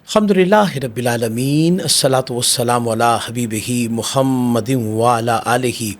الحمدللہ رب العالمین الصلاۃ والسلام علی حبیبہ محمد وعلی آلہ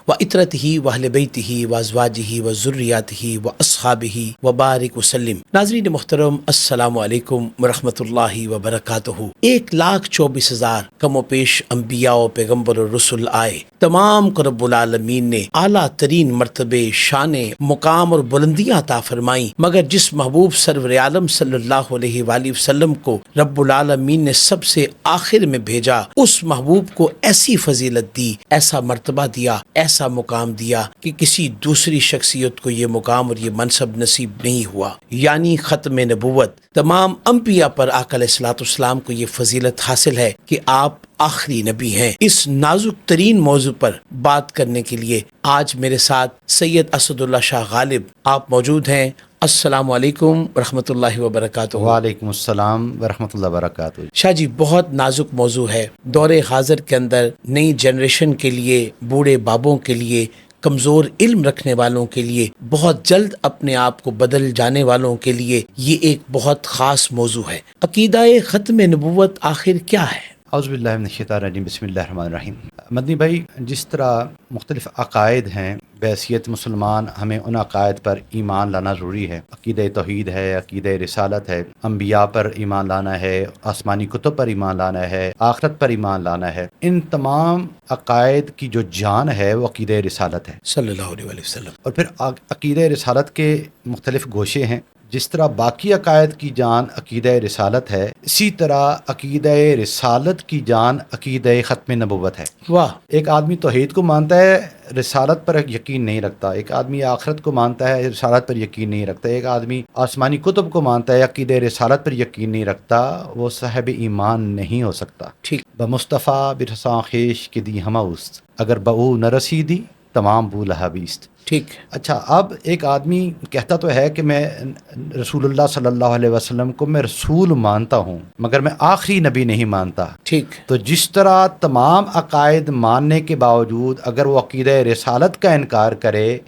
وعطرتہ واہل بیتہ وازواجہ وذریاتہ واصحابہ وبارک وسلم۔ ناظرین محترم، السلام علیکم ورحمۃ اللہ وبرکاتہ۔ 1,24,000 کم و پیش انبیاء و پیغمبر و رسول آئے، تمام کو رب العالمین نے اعلیٰ ترین مرتبے، شان، مقام اور بلندیاں عطا فرمائیں، مگر جس محبوب سرور عالم صلی اللہ علیہ وآلہ وسلم کو رب العالمین نے سب سے آخر میں بھیجا، اس محبوب کو ایسی فضیلت دی، ایسا مرتبہ دیا، ایسا مقام دیا کہ کسی دوسری شخصیت کو یہ مقام اور یہ منصب نصیب نہیں ہوا، یعنی ختم نبوت۔ تمام انبیاء پر آقا علیہ الصلوۃ والسلام کو یہ فضیلت حاصل ہے کہ آپ آخری نبی ہیں۔ اس نازک ترین موضوع پر بات کرنے کے لیے آج میرے ساتھ سید اسد اللہ شاہ غالب آپ موجود ہیں۔ السلام علیکم ورحمۃ اللہ وبرکاتہ۔ وعلیکم السلام ورحمۃ اللہ وبرکاتہ۔ شاہ جی، بہت نازک موضوع ہے۔ دور حاضر کے اندر نئی جنریشن کے لیے، بوڑھے بابوں کے لیے، کمزور علم رکھنے والوں کے لیے، بہت جلد اپنے آپ کو بدل جانے والوں کے لیے یہ ایک بہت خاص موضوع ہے۔ عقیدہ ختم نبوت آخر کیا ہے؟ اعوذ باللہ من الشیطان الرجیم، بسم اللہ الرحمن الرحیم۔ مدنی بھائی، جس طرح مختلف عقائد ہیں، بحیثیت مسلمان ہمیں ان عقائد پر ایمان لانا ضروری ہے۔ عقیدہ توحید ہے، عقیدہ رسالت ہے، انبیاء پر ایمان لانا ہے، آسمانی کتب پر ایمان لانا ہے، آخرت پر ایمان لانا ہے۔ ان تمام عقائد کی جو جان ہے وہ عقیدہ رسالت ہے صلی اللہ علیہ وسلم۔ اور پھر عقیدہ رسالت کے مختلف گوشے ہیں۔ جس طرح باقی عقائد کی جان عقیدہ رسالت ہے، اسی طرح عقیدہ رسالت کی جان عقیدہ ختم نبوت ہے۔ واہ! ایک آدمی توحید کو مانتا ہے، رسالت پر یقین نہیں رکھتا۔ ایک آدمی آخرت کو مانتا ہے، رسالت پر یقین نہیں رکھتا۔ ایک آدمی آسمانی کتب کو مانتا ہے، عقیدہ رسالت پر یقین نہیں رکھتا، وہ صاحب ایمان نہیں ہو سکتا۔ ٹھیک۔ بمصطفیٰ برساں خیش کی دی ہماست، اگر بہو نہ رسیدی تمام بو لہابیست۔ ٹھیک۔ اچھا، اب ایک آدمی کہتا تو ہے کہ میں رسول اللہ صلی اللہ علیہ وسلم کو میں رسول مانتا ہوں، مگر میں آخری نبی نہیں مانتا۔ ٹھیک۔ تو جس طرح تمام عقائد ماننے کے باوجود اگر وہ عقیدہ رسالت کا انکار کرے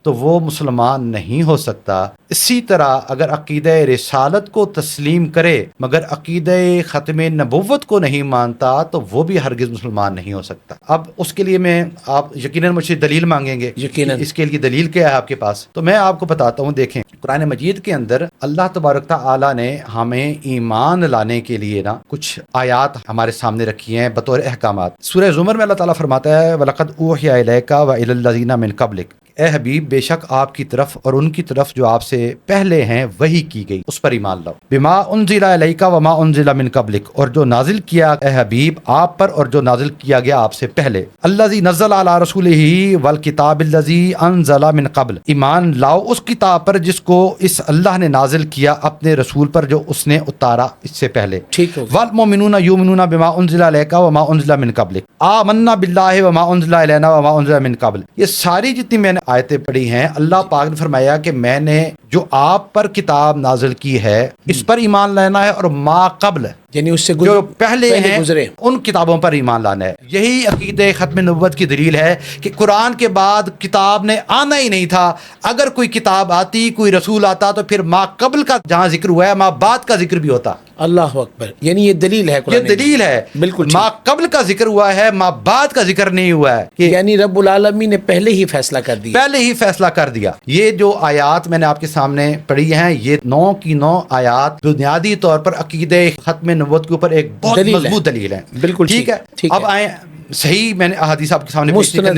تو وہ مسلمان نہیں ہو سکتا، اسی طرح اگر عقیدہ رسالت کو تسلیم کرے مگر عقیدہ ختم نبوت کو نہیں مانتا تو وہ بھی ہرگز مسلمان نہیں ہو سکتا۔ اب اس کے لیے آپ یقیناً مجھ سے دلیل مانگیں گے، یقیناً اس کے لیے دلیل کیا ہے آپ کے پاس؟ تو میں آپ کو بتاتا ہوں۔ دیکھیں، قرآن مجید کے اندر اللہ تبارک تعالیٰ نے ہمیں ایمان لانے کے لیے کچھ آیات ہمارے سامنے رکھی ہیں بطور احکامات۔ سورہ زمر میں اللہ تعالیٰ فرماتا ہے وَلَقَدْ أُوحِيَ إِلَيْكَ وَإِلَى الَّذِينَ مِن قَبْلِكَ، اے حبیب بے شک آپ کی طرف اور ان کی طرف جو آپ سے پہلے ہیں وحی کی گئی، اس پر ایمان لاؤ۔ بما انزل الیک وما انزل من قبلک، اور جو نازل کیا اے حبیب آپ پر اور جو نازل کیا گیا آپ سے پہلے۔ الذی نزل علی رسولہ والکتاب الذی انزل من قبل، ایمان لاؤ اس کتاب پر جس کو اس اللہ نے نازل کیا اپنے رسول پر جو اس نے اتارا اس سے پہلے۔ ٹھیک ہو گیا۔ والمؤمنون یؤمنون بما انزل الیک وما انزل من قبلک آمنا باللہ وما انزل الینا وما انزل من قبل۔ یہ ساری جتنی میں نے آیتیں پڑھی ہیں، اللہ پاک نے فرمایا کہ میں نے جو آپ پر کتاب نازل کی ہے اس پر ایمان لانا ہے، اور ما قبل یعنی اس سے جو پہلے ہیں گزرے ان کتابوں پر ایمان لانا ہے۔ یہی عقیدہ ختم نبوت کی دلیل ہے کہ قرآن کے بعد کتاب نے آنا ہی نہیں تھا۔ اگر کوئی کتاب آتی، کوئی رسول آتا تو پھر ما قبل کا جہاں ذکر ہوا ہے ما بعد کا ذکر بھی ہوتا۔ اللہ اکبر! یعنی یہ دلیل ہے، یہ دلیل ہے، بالکل ما قبل کا ذکر ہوا ہے، ما بعد کا ذکر نہیں ہوا ہے، کہ یعنی رب العالمین نے پہلے ہی فیصلہ کر دیا، پہلے ہی فیصلہ کر دیا۔ یہ جو آیات میں نے آپ کے سامنے پڑھی ہیں، یہ 9 کی 9 آیات بنیادی طور پر عقیدہ ختم نبوت کے اوپر ایک بہت مضبوط دلیل ہے۔ بالکل ٹھیک ہے۔ اب آئیں صحیح، میں نے احادیث آپ کے سامنے مستند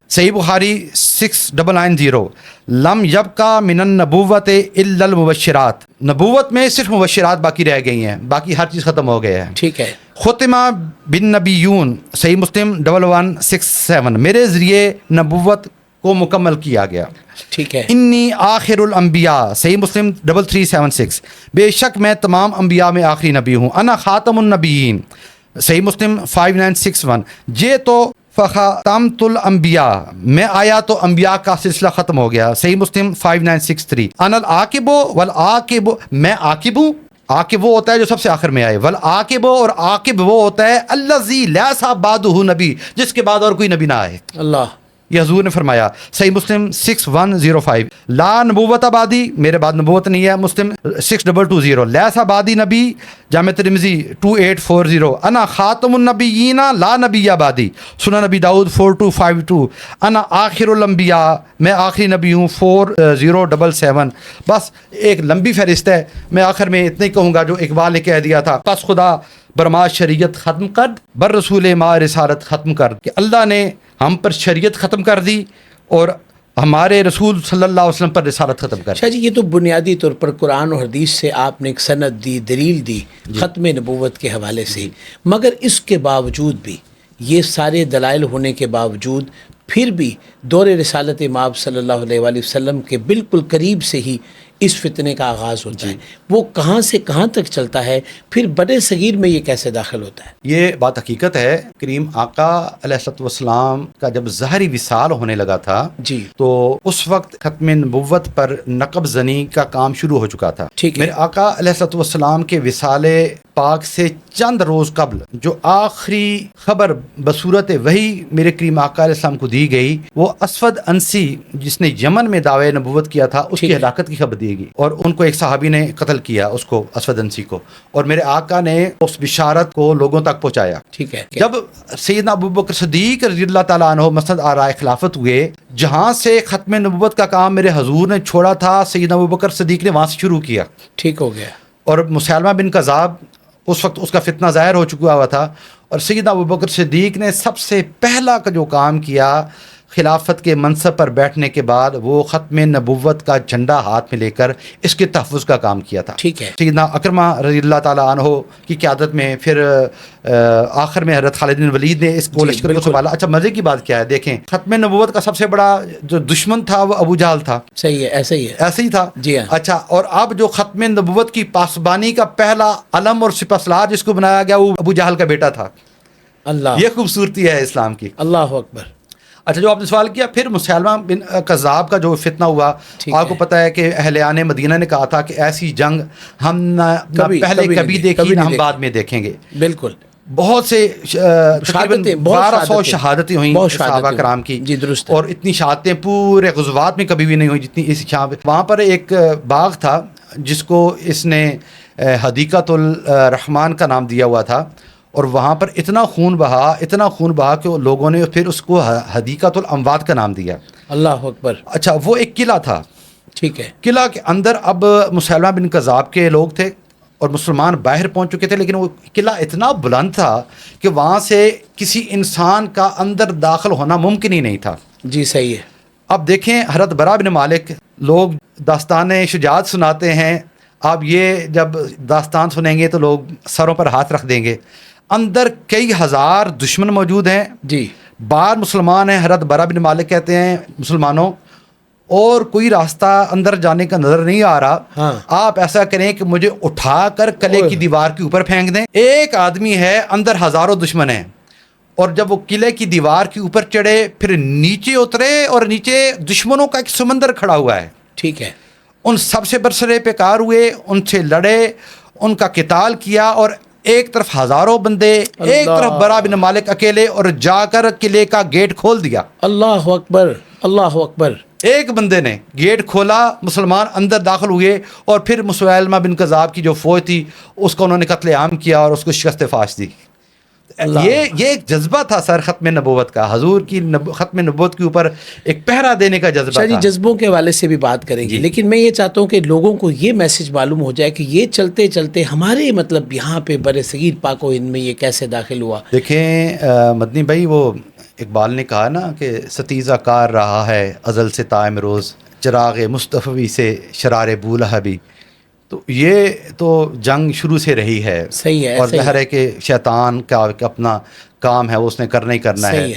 صحیح بخاری 6990 لم یبقى من النبوت الا المبشرات، نبوت میں صرف مبشرات باقی رہ گئی ہیں، باقی ہر چیز ختم ہو گیا ہے۔ ٹھیک ہے۔ ختمہ بالنبیون صحیح مسلم 1167، میرے ذریعے نبوت کو مکمل کیا گیا۔ ٹھیک ہے۔ انی آخر الانبیاء صحیح مسلم 3376، بے شک میں تمام انبیاء میں آخری نبی ہوں۔ انا خاتم النبیین صحیح مسلم 5961، یہ تو فخاتمت الانبیاء، میں آیا تو انبیاء کا سلسلہ ختم ہو گیا۔ صحیح مسلم 5963، انا العاقب والعاقب، میں عاقب ہوں، عاقب وہ ہوتا ہے جو سب سے آخر میں آئے، والعاقب، اور عاقب وہ ہوتا ہے الذی لیس بعدہ نبی، جس کے بعد اور کوئی نبی نہ آئے۔ اللہ یہ حضور نے فرمایا. صحیح مسلم 6105 لا نبوت آبادی، میرے بعد نبوت نہیں ہے. مسلم 6220 لیس آبادی نبی. جامع ترمذی 2840 انا خاتم النبیین لا نبی آبادی. سنن نبی داؤد 4252 انا آخر الانبیاء، میں آخری نبی ہوں 4077. بس ایک لمبی فہرست ہے. میں آخر میں اتنا ہی کہوں گا جو اقبال نے کہہ دیا تھا، پس خدا برما شریعت ختم کر، بر رسول ما رسالت ختم کر. کہ اللہ نے ہم پر شریعت ختم کر دی اور ہمارے رسول صلی اللہ علیہ وسلم پر رسالت ختم کر دی. شاہ جی یہ تو بنیادی طور پر قرآن اور حدیث سے آپ نے ایک سند دی، دلیل دی ختم نبوت کے حوالے سے، مگر اس کے باوجود بھی، یہ سارے دلائل ہونے کے باوجود پھر بھی دور رسالت مآب صلی اللہ علیہ وآلہ وسلم کے بالکل قریب سے ہی اس فتنے کا آغاز ہوتا ہے. وہ کہاں سے کہاں تک چلتا ہے، پھر بڑے صغیر میں یہ کیسے داخل ہوتا ہے؟ یہ بات حقیقت ہے. کریم آقا علیہ الصلوۃ والسلام کا جب ظاہری وصال ہونے لگا تھا جی تو اس وقت ختم نبوت پر نقب زنی کا کام شروع ہو چکا تھا. ٹھیک ہے. میرے آقا علیہ الصلوۃ والسلام کے وصال پاک سے چند روز قبل جو آخری خبر بصورت وحی میرے کریم آقا علیہ السلام کو دی گئی، وہ اسود انسی جس نے یمن میں دعوی نبوت کیا تھا اس کی ہلاکت کی خبر دی گئی، اور ان کو ایک صحابی نے قتل کیا، اس کو اسود انسی کو، اور میرے آقا نے اس بشارت کو لوگوں تک پہنچایا. ٹھیک ہے. جب سیدنا ابوبکر صدیق رضی اللہ تعالیٰ عنہ مسند آرائے خلافت ہوئے، جہاں سے ختم نبوت کا کام میرے حضور نے چھوڑا تھا، سیدنا ابوبکر صدیق نے وہاں سے شروع کیا. ٹھیک ہو گیا. اور مسیلمہ بن کذاب اس وقت اس کا فتنہ ظاہر ہو چکا ہوا تھا، اور سیدنا ابوبکر صدیق نے سب سے پہلا کا جو کام کیا خلافت کے منصب پر بیٹھنے کے بعد، وہ ختم نبوت کا جھنڈا ہاتھ میں لے کر اس کے تحفظ کا کام کیا تھا. ٹھیک ہے. سیدنا اکرمہ رضی اللہ تعالیٰ عنہ کی قیادت میں پھر آخر میں حضرت خالد بن ولید نے اس کو لشکر کو سنبھالا. اچھا مزے کی بات کیا ہے، دیکھیں ختم نبوت کا سب سے بڑا جو دشمن تھا وہ ابو جہل تھا. صحیح ہے. ایسا ہی ہے. ایسے ہی تھا. جی ہاں. اچھا، اور اب جو ختم نبوت کی پاسبانی کا پہلا علم اور سپاسلار جس کو بنایا گیا وہ ابو جہل کا بیٹا تھا. اللہ، یہ خوبصورتی ہے اسلام کی. اللہ اکبر. اچھا، جو آپ نے سوال کیا پھر مسیلمہ بن کذاب کا جو فتنہ ہوا، آپ کو پتہ ہے کہ اہلیان مدینہ نے کہا تھا کہ ایسی جنگ ہم نہ پہلے کبھی دیکھی نہ ہم بعد میں دیکھیں گے. بالکل. بہت سے تقریباً 1200 شہادتیں ہوئیں صحابہ کرام کی. جی درست. اور اتنی شہادتیں پورے غزوات میں کبھی بھی نہیں ہوئی جتنی اس شہادت. وہاں پر ایک باغ تھا جس کو اس نے حدیقۃ الرحمن کا نام دیا ہوا تھا، اور وہاں پر اتنا خون بہا کہ لوگوں نے پھر اس کو حدیقۃ الاموات کا نام دیا. اللہ اکبر. اچھا، وہ ایک قلعہ تھا. ٹھیک ہے. قلعہ کے اندر اب مسیلمہ بن کذاب کے لوگ تھے اور مسلمان باہر پہنچ چکے تھے، لیکن وہ قلعہ اتنا بلند تھا کہ وہاں سے کسی انسان کا اندر داخل ہونا ممکن ہی نہیں تھا. جی صحیح ہے. اب دیکھیں حضرت برا بن مالک، لوگ داستان شجاعت سناتے ہیں، آپ یہ جب داستان سنیں گے تو لوگ سروں پر ہاتھ رکھ دیں گے. اندر کئی ہزار دشمن موجود ہیں. جی. باہر مسلمان ہیں. حضرت برا بن مالک کہتے ہیں مسلمانوں، اور کوئی راستہ اندر جانے کا نظر نہیں آ رہا. ہاں. آپ ایسا کریں کہ مجھے اٹھا کر قلعے کی دیوار کے اوپر پھینک دیں. ایک آدمی ہے، اندر ہزاروں دشمن ہیں، اور جب وہ قلعے کی دیوار کے اوپر چڑھے پھر نیچے اترے، اور نیچے دشمنوں کا ایک سمندر کھڑا ہوا ہے. ٹھیک ہے. ان سب سے برسرے پیکار ہوئے، ان سے لڑے، ان کا قتال کیا، اور ایک طرف ہزاروں بندے، ایک طرف برا بن مالک اکیلے، اور جا کر قلعے کا گیٹ کھول دیا. اللہ اکبر. اللہ اکبر. ایک بندے نے گیٹ کھولا، مسلمان اندر داخل ہوئے، اور پھر مسیلمہ بن کذاب کی جو فوج تھی اس کو انہوں نے قتل عام کیا اور اس کو شکست فاش دی. یہ ایک جذبہ تھا سر ختم نبوت کا، حضور کی ختم نبوت کے اوپر ایک پہرا دینے کا جذبہ شاہ جی تھا. جذبوں کے حوالے سے بھی بات کریں گے، لیکن میں یہ چاہتا ہوں کہ لوگوں کو یہ میسج معلوم ہو جائے کہ یہ چلتے چلتے ہمارے مطلب یہاں پہ بر صغیر پاک و ہند میں یہ کیسے داخل ہوا. دیکھیں مدنی بھائی، وہ اقبال نے کہا نا کہ ستیزہ کار رہا ہے ازل سے تا امروز، چراغ مصطفی سے شرار بولہبی. تو یہ تو جنگ شروع سے رہی ہے. صحیح ہے. اور ظاہر ہے کہ شیطان کا اپنا کام ہے، وہ اس نے کرنا ہی کرنا ہے.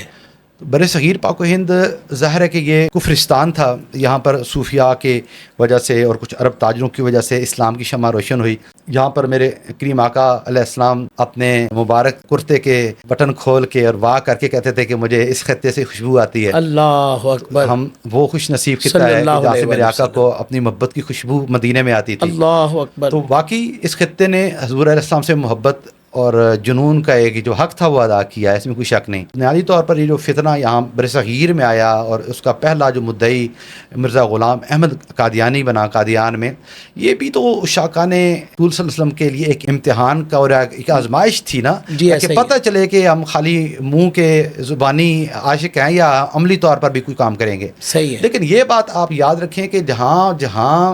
بر صغیر پاک و ہند ظاہر ہے کہ یہ کفرستان تھا. یہاں پر صوفیاء کی وجہ سے اور کچھ عرب تاجروں کی وجہ سے اسلام کی شمع روشن ہوئی. یہاں پر میرے کریم آقا علیہ السلام اپنے مبارک کرتے کے بٹن کھول کے اور واہ کر کے کہتے تھے کہ مجھے اس خطے سے خوشبو آتی ہے. اللہ اکبر. ہم وہ خوش نصیب خطہ ہے جہاں سے میرے آقا کو اپنی محبت کی خوشبو مدینے میں آتی تھی. اللہ اکبر. تو واقعی اس خطے نے حضور علیہ السلام سے محبت اور جنون کا ایک جو حق تھا وہ ادا کیا ہے، اس میں کوئی شک نہیں۔ بنیادی طور پر یہ جو فتنہ یہاں برصغیر میں آیا اور اس کا پہلا جو مدعی مرزا غلام احمد قادیانی بنا قادیان میں، یہ بھی تو شاکان رسول صلی اللہ علیہ وسلم کے لیے ایک امتحان کا اور ایک آزمائش تھی نا، کہ پتہ چلے کہ ہم خالی منہ کے زبانی عاشق ہیں یا عملی طور پر بھی کوئی کام کریں گے۔ صحیح ہے۔ لیکن یہ بات آپ یاد رکھیں کہ جہاں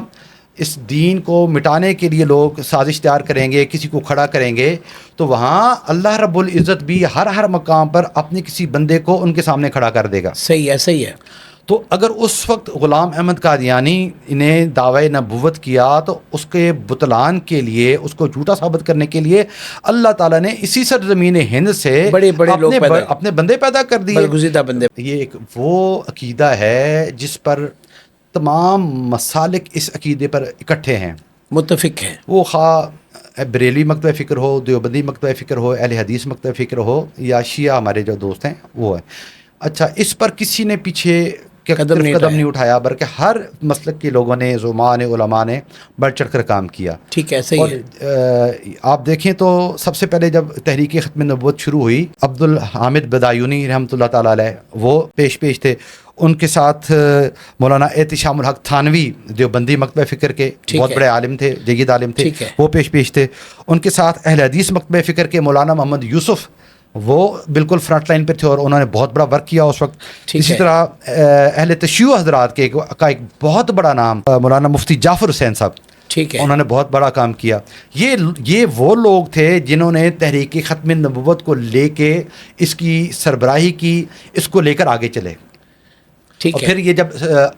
اس دین کو مٹانے کے لیے لوگ سازش تیار کریں گے، کسی کو کھڑا کریں گے، تو وہاں اللہ رب العزت بھی ہر مقام پر اپنے کسی بندے کو ان کے سامنے کھڑا کر دے گا۔ صحیح ہے، صحیح ہے۔ تو اگر اس وقت غلام احمد قادیانی نے دعوی نبوت کیا تو اس کے بطلان کے لیے، اس کو جھوٹا ثابت کرنے کے لیے اللہ تعالیٰ نے اسی سرزمین ہند سے بڑے لوگ اپنے بندے پیدا کر دیے، برگزیدہ بندے۔ یہ ایک وہ عقیدہ ہے جس پر تمام مسالک اس عقیدے پر اکٹھے ہیں، متفق ہیں، وہ خواہ بریلوی مکتبہ فکر ہو، دیوبندی مکتبہ فکر ہو، اہل حدیث مکتبہ فکر ہو، یا شیعہ ہمارے جو دوست ہیں وہ ہے۔ اچھا، اس پر کسی نے پیچھے قدم نہیں اٹھایا، بلکہ ہر مسلک کے لوگوں نے، علماء نے بڑھ چڑھ کر کام کیا۔ ٹھیک ہے، صحیح ہے۔ آپ دیکھیں تو سب سے پہلے جب تحریک ختم نبوت شروع ہوئی، عبدالحامد بدایونی رحمۃ اللہ تعالی علیہ وہ پیش تھے، ان کے ساتھ مولانا احتشام الحق تھانوی دیوبندی مکتبہ فکر کے بہت بڑے عالم تھے، جید عالم تھے، وہ پیش تھے۔ ان کے ساتھ اہل حدیث مکتبہ فکر کے مولانا محمد یوسف، وہ بالکل فرنٹ لائن پہ تھے اور انہوں نے بہت بڑا ورک کیا اس وقت۔ اسی طرح اہل تشیع حضرات کا ایک بہت بڑا نام مولانا مفتی جعفر حسین صاحب، ٹھیک ہے، انہوں نے بہت بڑا کام کیا۔ یہ وہ لوگ تھے جنہوں نے تحریک ختم نبوت کو لے کے اس کی سربراہی کی، اس کو لے کر آگے چلے۔ اور پھر یہ جب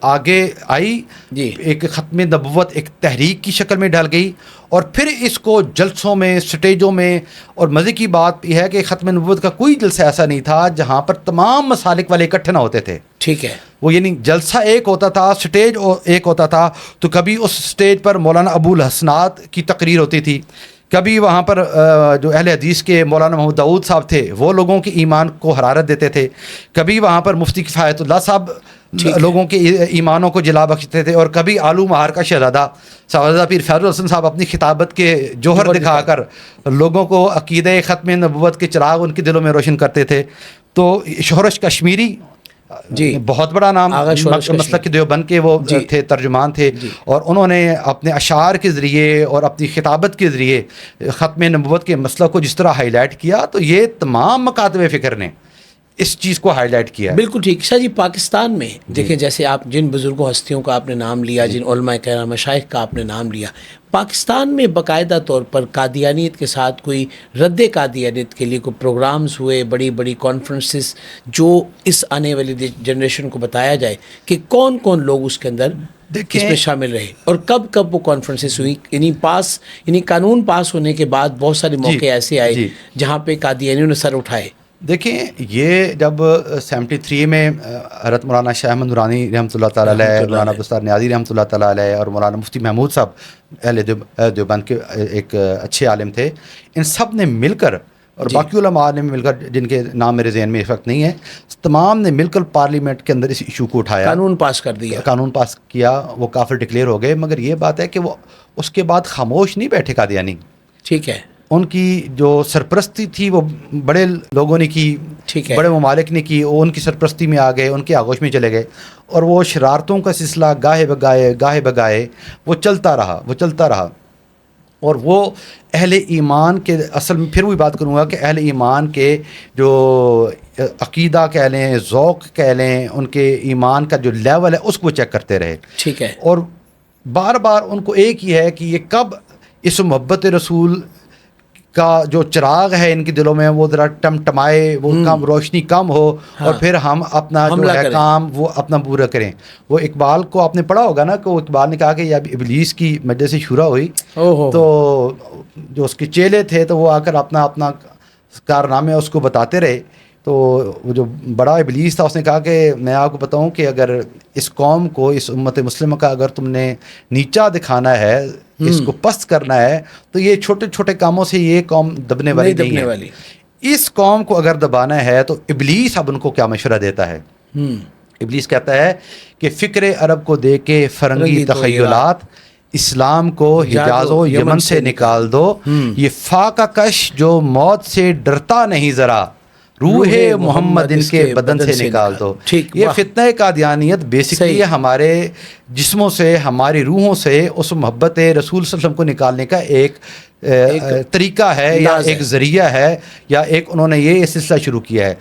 آگے آئی، ایک ختم نبوت ایک تحریک کی شکل میں ڈھل گئی، اور پھر اس کو جلسوں میں، سٹیجوں میں، اور مزے کی بات یہ ہے کہ ختم نبوت کا کوئی جلسہ ایسا نہیں تھا جہاں پر تمام مسالک والے اکٹھے نہ ہوتے تھے۔ ٹھیک ہے، وہ یعنی جلسہ ایک ہوتا تھا، سٹیج ایک ہوتا تھا، تو کبھی اس سٹیج پر مولانا ابو الحسنات کی تقریر ہوتی تھی، کبھی وہاں پر جو اہل حدیث کے مولانا محمد داؤد صاحب تھے وہ لوگوں کے ایمان کو حرارت دیتے تھے، کبھی وہاں پر مفتی کفایت اللہ صاحب لوگوں کے ایمانوں کو جلا بخشتے تھے، اور کبھی آلو مہار کا شہزادہ سعادہ پیر فیض الحسن صاحب اپنی خطابت کے جوہر دکھا کر لوگوں کو عقیدہ ختم نبوت کے چراغ ان کے دلوں میں روشن کرتے تھے۔ تو شہرش کشمیری بہت بڑا نام، مسلک دیوبند کے وہ تھے، ترجمان تھے، اور انہوں نے اپنے اشعار کے ذریعے اور اپنی خطابت کے ذریعے ختم نبوت کے مسئلہ کو جس طرح ہائی لائٹ کیا، تو یہ تمام مکاتب فکر نے اس چیز کو ہائی لائٹ کیا۔ بالکل ٹھیک۔ شاہ جی، پاکستان میں دیکھیں، جیسے آپ جن بزرگوں ہستیوں کا آپ نے نام لیا، جن علماء کرام مشائخ کا آپ نے نام لیا، پاکستان میں باقاعدہ طور پر قادیانیت کے ساتھ کوئی رد قادیانیت کے لیے کوئی پروگرامز ہوئے، بڑی بڑی کانفرنسز، جو اس آنے والی جنریشن کو بتایا جائے کہ کون کون لوگ اس کے اندر اس میں شامل رہے، اور کب وہ کانفرنسز ہوئی؟ یعنی قانون پاس ہونے کے بعد بہت سارے موقع ایسے آئے جہاں پہ قادیانیوں نے سر اٹھائے۔ دیکھیں، یہ جب 73 میں حضرت مولانا شاہ احمد نورانی رحمۃ اللہ تعالیٰ علیہ، مولانا عبدالستار نیازی رحمۃ اللہ تعالیٰ علیہ، اور مولانا مفتی محمود صاحب اہل دیوبند کے ایک اچھے عالم تھے، ان سب نے مل کر، اور باقی علماء نے مل کر، جن کے نام میرے ذہن میں اس وقت نہیں ہے، تمام نے مل کر پارلیمنٹ کے اندر اس ایشو کو اٹھایا، قانون پاس کر دیا، قانون پاس کیا، وہ کافر ڈکلیئر ہو گئے۔ مگر یہ بات ہے کہ وہ اس کے بعد خاموش نہیں بیٹھے قادیانی، ٹھیک ہے، ان کی جو سرپرستی تھی وہ بڑے لوگوں نے کی، بڑے ممالک نے کی، وہ ان کی سرپرستی میں آ گئے، ان کے آغوش میں چلے گئے، اور وہ شرارتوں کا سلسلہ گاہے بگائے وہ چلتا رہا۔ اور وہ اہل ایمان کے، اصل میں پھر وہی بات کروں گا کہ اہل ایمان کے جو عقیدہ کہہ لیں، ذوق کہہ لیں، ان کے ایمان کا جو لیول ہے اس کو چیک کرتے رہے، ٹھیک ہے، اور بار بار ان کو ایک ہی ہے کہ یہ کب اس محبت رسول کا جو چراغ ہے ان کے دلوں میں وہ ذرا ٹمٹمائے، وہ کم روشنی کم ہو، اور پھر ہم اپنا جو ہے کام وہ اپنا پورا کریں۔ وہ اقبال کو آپ نے پڑھا ہوگا نا، کہ وہ اقبال نے کہا کہ یہ ابلیس کی مجلس شورا ہوئی، تو جو اس کے چیلے تھے تو وہ آ کر اپنا کارنامے اس کو بتاتے رہے، تو وہ جو بڑا ابلیس تھا اس نے کہا کہ میں آپ کو بتاؤں کہ اگر اس قوم کو، اس امت مسلمہ کا اگر تم نے نیچا دکھانا ہے، اس کو پست کرنا ہے، تو یہ چھوٹے چھوٹے کاموں سے یہ قوم دبنے والی نہیں ہے۔ اس قوم کو اگر دبانا ہے تو ابلیس اب ان کو کیا مشورہ دیتا ہے؟ ابلیس کہتا ہے کہ فکر عرب کو دے کے فرنگی تخیلات، اسلام کو حجاز و یمن سے نکال دو، یہ فاقہ کش جو موت سے ڈرتا نہیں ذرا، روح محمد ان کے بدن سے نکال دو۔ یہ فتنہ قادیانیت بیسکلی ہمارے جسموں سے، ہماری روحوں سے اس محبت رسول صلی اللہ علیہ وسلم کو نکالنے کا ایک طریقہ ہے، یا ایک ذریعہ ہے، یا ایک انہوں نے یہ سلسلہ شروع کیا ہے۔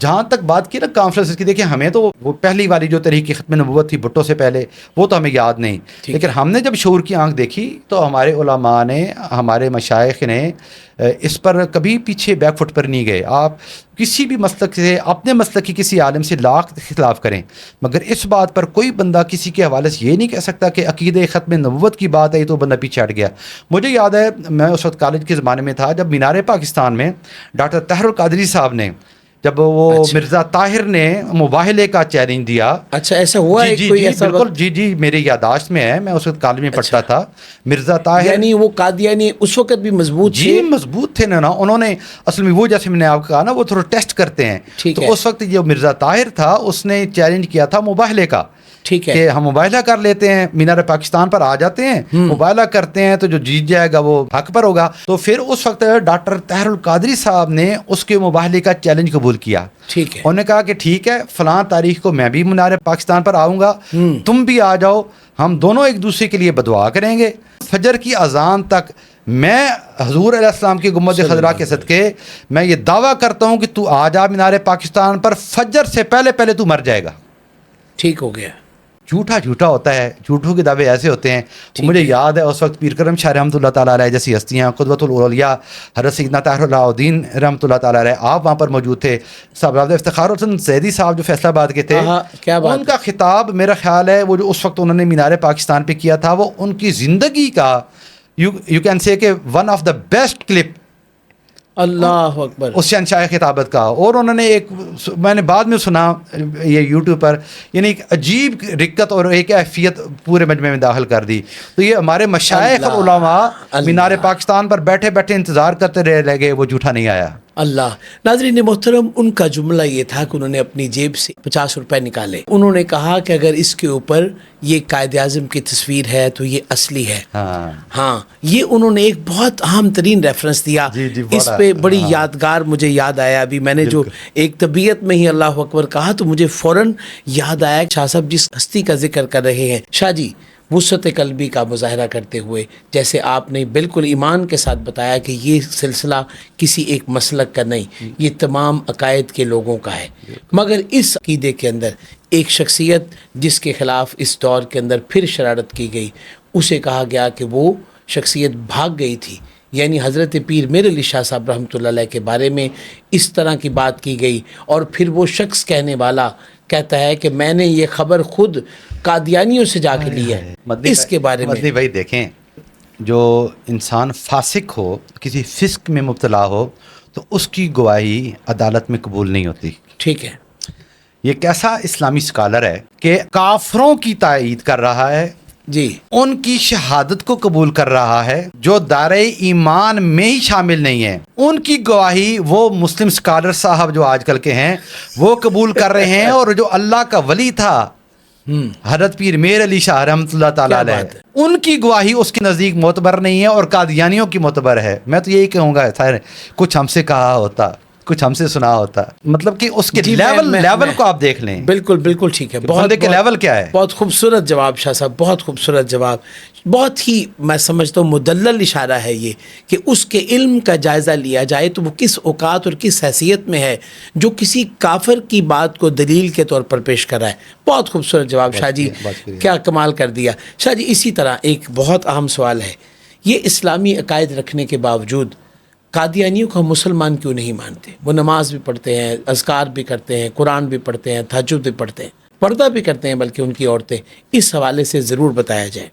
جہاں تک بات کی نا کانفرنس کی، دیکھیں ہمیں تو وہ پہلی والی جو تحریک ختم نبوت تھی بھٹو سے پہلے، وہ تو ہمیں یاد نہیں، لیکن ہم نے جب شعور کی آنکھ دیکھی تو ہمارے علماء نے، ہمارے مشائخ نے اس پر کبھی پیچھے بیک فٹ پر نہیں گئے۔ آپ کسی بھی مسلک سے، اپنے مسلک کی کسی عالم سے لاکھ خلاف کریں، مگر اس بات پر کوئی بندہ کسی کے حوالے سے یہ نہیں کہہ سکتا کہ عقیدہ ختم نبوت کی بات آئی تو بندہ پیچھے ہٹ گیا۔ مجھے یاد ہے میں اس وقت کالج کے زمانے میں تھا، جب مینار پاکستان میں ڈاکٹر طاہر القادری صاحب نے، جب وہ مرزا طاہر نے مباہلے کا چیلنج دیا، اچھا ایسا ہوا ہے؟ جی کوئی جی ایسا بالکل، جی جی میرے یادداشت میں ہے، میں اس وقت کالج میں پڑھتا تھا۔ مرزا طاہر یعنی وہ قادیانی اس وقت بھی مضبوط جی مضبوط تھے نا، انہوں نے اصل میں وہ جیسے میں نے آپ کو کہا نا وہ تھوڑا ٹیسٹ کرتے ہیں، تو اس وقت جو مرزا طاہر تھا اس نے چیلنج کیا تھا مباہلے کا، ٹھیک ہے، کہ ہم مباہلہ کر لیتے ہیں، مینار پاکستان پر آ جاتے ہیں، مباہلہ کرتے ہیں تو جو جیت جائے گا وہ حق پر ہوگا۔ تو پھر اس وقت ڈاکٹر طاہر القادری صاحب نے اس کے مباہلے کا چیلنج قبول کیا، ٹھیک ہے، انہوں نے کہا کہ ٹھیک ہے فلاں تاریخ کو میں بھی مینار پاکستان پر آؤں گا، تم بھی آ جاؤ، ہم دونوں ایک دوسرے کے لیے بدعا کریں گے، فجر کی اذان تک میں حضور علیہ السلام کی گنبد خضرا کے صدقے میں یہ دعویٰ کرتا ہوں کہ تو آ جا مینار پاکستان پر، فجر سے پہلے پہلے تو مر جائے گا۔ ٹھیک ہو گیا۔ جھوٹا جھوٹا ہوتا ہے، جھوٹوں کے دعوے ایسے ہوتے ہیں۔ مجھے یاد ہے اس وقت پیر کرم شاہ رحمۃ اللہ تعالیٰ علیہ جیسی ہستیاں، قدوۃ الاولیاء حضرت سیدنا طاہر اللہ الدین رحمۃ اللہ تعالیٰ علیہ، آپ وہاں پر موجود تھے، صاحب افتخار حسن زیدی صاحب جو فیصلہ آباد کے تھے، ان کا خطاب میرا خیال ہے وہ جو اس وقت انہوں نے مینار پاکستان پہ کیا تھا، وہ ان کی زندگی کا یو کین سے کہ one of the best clip اللہ اکبر اس شہنشاہ خطابت کا۔ اور انہوں نے ایک، میں نے بعد میں سنا یہ یوٹیوب پر، یعنی ایک عجیب رکت اور ایک کیفیت پورے مجمع میں داخل کر دی۔ تو یہ ہمارے مشائخ اور علماء مینار پاکستان پر بیٹھے بیٹھے انتظار کرتے رہ لگے، وہ جھوٹا نہیں آیا۔ اللہ ناظرین محترم، ان کا جملہ یہ تھا کہ انہوں نے اپنی جیب سے 50 روپے نکالے، انہوں نے کہا کہ اگر اس کے اوپر یہ قائد اعظم کی تصویر ہے تو یہ اصلی ہے۔ ہاں یہ انہوں نے ایک بہت اہم ترین ریفرنس دیا، اس پہ بڑی یادگار مجھے یاد آیا۔ ابھی میں نے جو ایک طبیعت میں ہی اللہ اکبر کہا تو مجھے فوراً یاد آیا شاہ صاحب جس ہستی کا ذکر کر رہے ہیں، شاہ جی وسعت قلبی کا مظاہرہ کرتے ہوئے، جیسے آپ نے بالکل ایمان کے ساتھ بتایا کہ یہ سلسلہ کسی ایک مسلک کا نہیں، یہ تمام عقائد کے لوگوں کا ہے، مگر اس عقیدے کے اندر ایک شخصیت جس کے خلاف اس دور کے اندر پھر شرارت کی گئی، اسے کہا گیا کہ وہ شخصیت بھاگ گئی تھی، یعنی حضرت پیر میر علی شاہ صاحب رحمۃ اللہ علیہ کے بارے میں اس طرح کی بات کی گئی، اور پھر وہ شخص کہنے والا کہتا ہے کہ میں نے یہ خبر خود قادیانیوں سے جا کے لی ہے۔ اس کے بارے میں بھائی دیکھیں، جو انسان فاسق ہو، کسی فسق میں مبتلا ہو، تو اس کی گواہی عدالت میں قبول نہیں ہوتی۔ ٹھیک ہے، یہ کیسا اسلامی اسکالر ہے کہ کافروں کی تائید کر رہا ہے، جی ان کی شہادت کو قبول کر رہا ہے جو دائرہ ایمان میں ہی شامل نہیں ہے، ان کی گواہی وہ مسلم اسکالر صاحب جو آج کل کے ہیں وہ قبول کر رہے ہیں، اور جو اللہ کا ولی تھا حضرت پیر میر علی شاہ رحمۃ اللہ تعالیٰ علیہ، ان کی گواہی اس کے نزدیک معتبر نہیں ہے اور قادیانیوں کی معتبر ہے۔ میں تو یہی کہوں گا سارے کچھ ہم سے کہا ہوتا، کچھ ہم سے سنا ہوتا، مطلب کہ اس کے لیول کو آپ دیکھ لیں۔ بالکل بالکل ٹھیک ہے، بندے کے لیول کیا ہے۔ بہت خوبصورت جواب شاہ صاحب، بہت خوبصورت جواب، بہت ہی میں سمجھتا ہوں مدلل اشارہ ہے یہ کہ اس کے علم کا جائزہ لیا جائے تو وہ کس اوقات اور کس حیثیت میں ہے جو کسی کافر کی بات کو دلیل کے طور پر پیش کر رہا ہے۔ بہت خوبصورت جواب شاہ جی، کیا کمال کر دیا شاہ جی۔ اسی طرح ایک بہت اہم سوال ہے، یہ اسلامی عقائد رکھنے کے باوجود قادیانیوں کو ہم مسلمان کیوں نہیں مانتے؟ وہ نماز بھی پڑھتے ہیں، اذکار بھی کرتے ہیں، قرآن بھی پڑھتے ہیں، تہجد بھی پڑھتے ہیں، پردہ بھی کرتے ہیں بلکہ ان کی عورتیں، اس حوالے سے ضرور بتایا جائے۔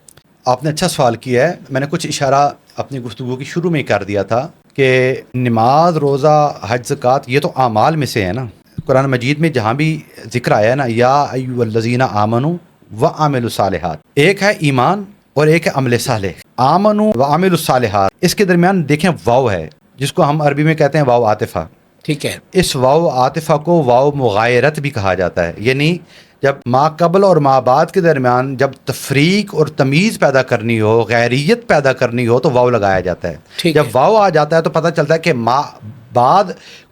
آپ نے اچھا سوال کیا ہے، میں نے کچھ اشارہ اپنی گفتگو کی شروع میں کر دیا تھا کہ نماز، روزہ، حج، زکوٰۃ یہ تو اعمال میں سے ہے نا۔ قرآن مجید میں جہاں بھی ذکر آیا ہے نا، یا ایھا الذین آمنوا وعملوا الصالحات، ایک ہے ایمان اور ایک ہے عمل صالح۔ آمنوا وعملوا الصالحات، اس کے درمیان دیکھیں واو ہے جس کو ہم عربی میں کہتے ہیں واو عاطفہ۔ ٹھیک ہے، اس واو عاطفہ کو واو مغایرت بھی کہا جاتا ہے، یعنی جب ما قبل اور ما بعد کے درمیان جب تفریق اور تمیز پیدا کرنی ہو، غیریت پیدا کرنی ہو تو واو لگایا جاتا ہے. جب واو آ جاتا ہے تو پتہ چلتا ہے کہ ما بعد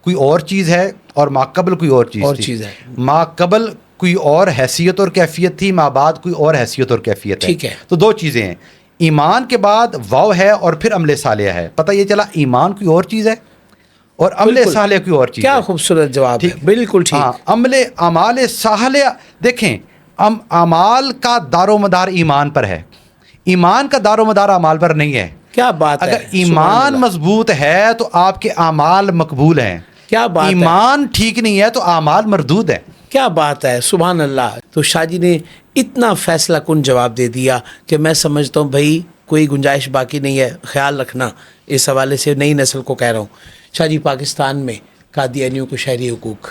کوئی اور چیز ہے اور ما قبل کوئی اور چیز ہے. ما قبل کوئی اور حیثیت اور کیفیت تھی، ما بعد کوئی اور حیثیت اور کیفیت ہے. تو دو چیزیں ہیں، ایمان کے بعد واو ہے اور پھر عمل صالح ہے. پتہ یہ چلا ایمان کوئی اور چیز ہے اور عمل صالح کوئی اور چیز ہے. کیا خوبصورت جواب ہے، بالکل ٹھیک. ہاں، اعمال صالح دیکھیں، اعمال کا دار و مدار ایمان پر ہے، ایمان کا دار و مدار اعمال پر نہیں ہے. کیا بات ہے، اگر ایمان مضبوط ہے تو آپ کے اعمال مقبول ہیں. کیا بات ہے، ایمان ٹھیک نہیں ہے تو اعمال مردود ہیں. کیا بات ہے، سبحان اللہ. تو شاہ جی نے اتنا فیصلہ کن جواب دے دیا کہ میں سمجھتا ہوں بھائی کوئی گنجائش باقی نہیں ہے. خیال رکھنا، اس حوالے سے نئی نسل کو کہہ رہا ہوں. شاہ جی، پاکستان میں قادیانیوں کو شہری حقوق،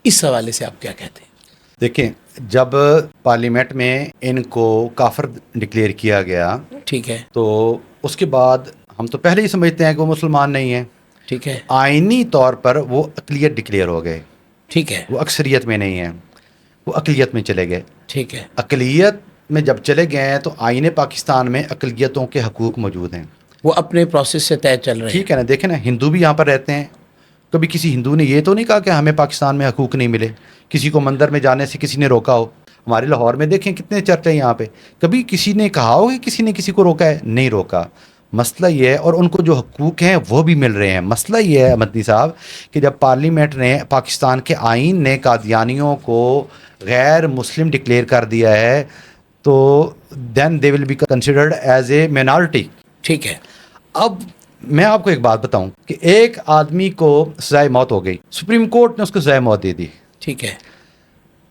اس حوالے سے آپ کیا کہتے ہیں؟ دیکھیں، جب پارلیمنٹ میں ان کو کافر ڈکلیئر کیا گیا، ٹھیک ہے، تو اس کے بعد ہم تو پہلے ہی سمجھتے ہیں کہ وہ مسلمان نہیں ہیں. ٹھیک ہے، آئینی طور پر وہ اقلیت ڈکلیئر ہو گئے. ٹھیک ہے، وہ اکثریت میں نہیں ہیں، وہ اقلیت میں چلے گئے. ٹھیک ہے، اقلیت میں جب چلے گئے ہیں تو آئین پاکستان میں اقلیتوں کے حقوق موجود ہیں. وہ اپنے پروسیس سے طے چل رہے ہیں. ٹھیک ہے نا. دیکھیں نا، ہندو بھی یہاں پر رہتے ہیں. کبھی کسی ہندو نے یہ تو نہیں کہا کہ ہمیں پاکستان میں حقوق نہیں ملے، کسی کو مندر میں جانے سے کسی نے روکا ہو. ہمارے لاہور میں دیکھیں کتنے چرچ ہیں یہاں پہ. کبھی کسی نے کہا ہو کہ کسی نے کسی کو روکا ہے؟ نہیں روکا. مسئلہ یہ ہے، اور ان کو جو حقوق ہیں وہ بھی مل رہے ہیں. مسئلہ یہ ہے مدنی صاحب کہ جب پارلیمنٹ نے، پاکستان کے آئین نے قادیانیوں کو غیر مسلم ڈکلیئر کر دیا ہے تو then they will be considered as a minority. ٹھیک ہے. اب میں آپ کو ایک بات بتاؤں کہ ایک آدمی کو سزائے موت ہو گئی، سپریم کورٹ نے اس کو سزائے موت دے دی. ٹھیک ہے.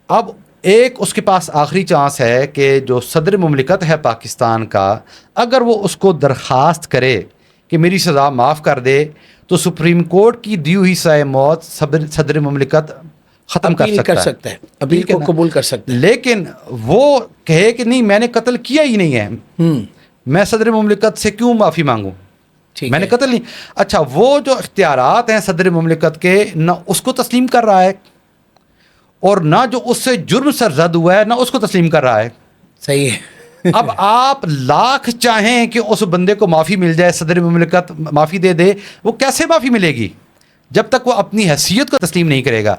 اب ایک اس کے پاس آخری چانس ہے کہ جو صدر مملکت ہے پاکستان کا، اگر وہ اس کو درخواست کرے کہ میری سزا معاف کر دے تو سپریم کورٹ کی دی ہوئی سزائے موت صدر مملکت ختم کر سکتا ہے، اپیل کو قبول کر سکتا ہے. لیکن وہ کہے کہ نہیں، میں نے قتل کیا ہی نہیں ہے، میں صدر مملکت سے کیوں معافی مانگوں، میں نے قتل نہیں. اچھا، وہ جو اختیارات ہیں صدر مملکت کے، نہ اس کو تسلیم کر رہا ہے اور نہ جو اس سے جرم سرزد ہوا ہے نہ اس کو تسلیم کر رہا ہے. صحیح ہے. اب آپ لاکھ چاہیں کہ اس بندے کو معافی مل جائے، صدر مملکت معافی دے دے، وہ کیسے معافی ملے گی جب تک وہ اپنی حیثیت کو تسلیم نہیں کرے گا.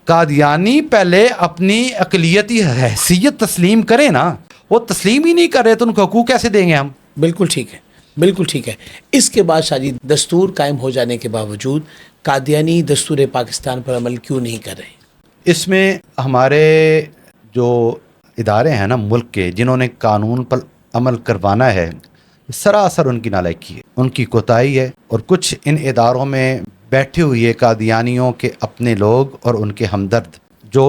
قادیانی پہلے اپنی اقلیتی حیثیت تسلیم کرے نا، وہ تسلیم ہی نہیں کر رہے تو ان کو حقوق کیسے دیں گے ہم؟ بالکل ٹھیک ہے، بالکل ٹھیک ہے. اس کے بعد شاہ جی، دستور قائم ہو جانے کے باوجود قادیانی دستور پاکستان پر عمل کیوں نہیں کر رہے؟ اس میں ہمارے جو ادارے ہیں نا ملک کے، جنہوں نے قانون پر عمل کروانا ہے، سراسر ان کی نالائکی ہے، ان کی کوتاہی ہے. اور کچھ ان اداروں میں بیٹھے ہوئے قادیانیوں کے اپنے لوگ اور ان کے ہمدرد جو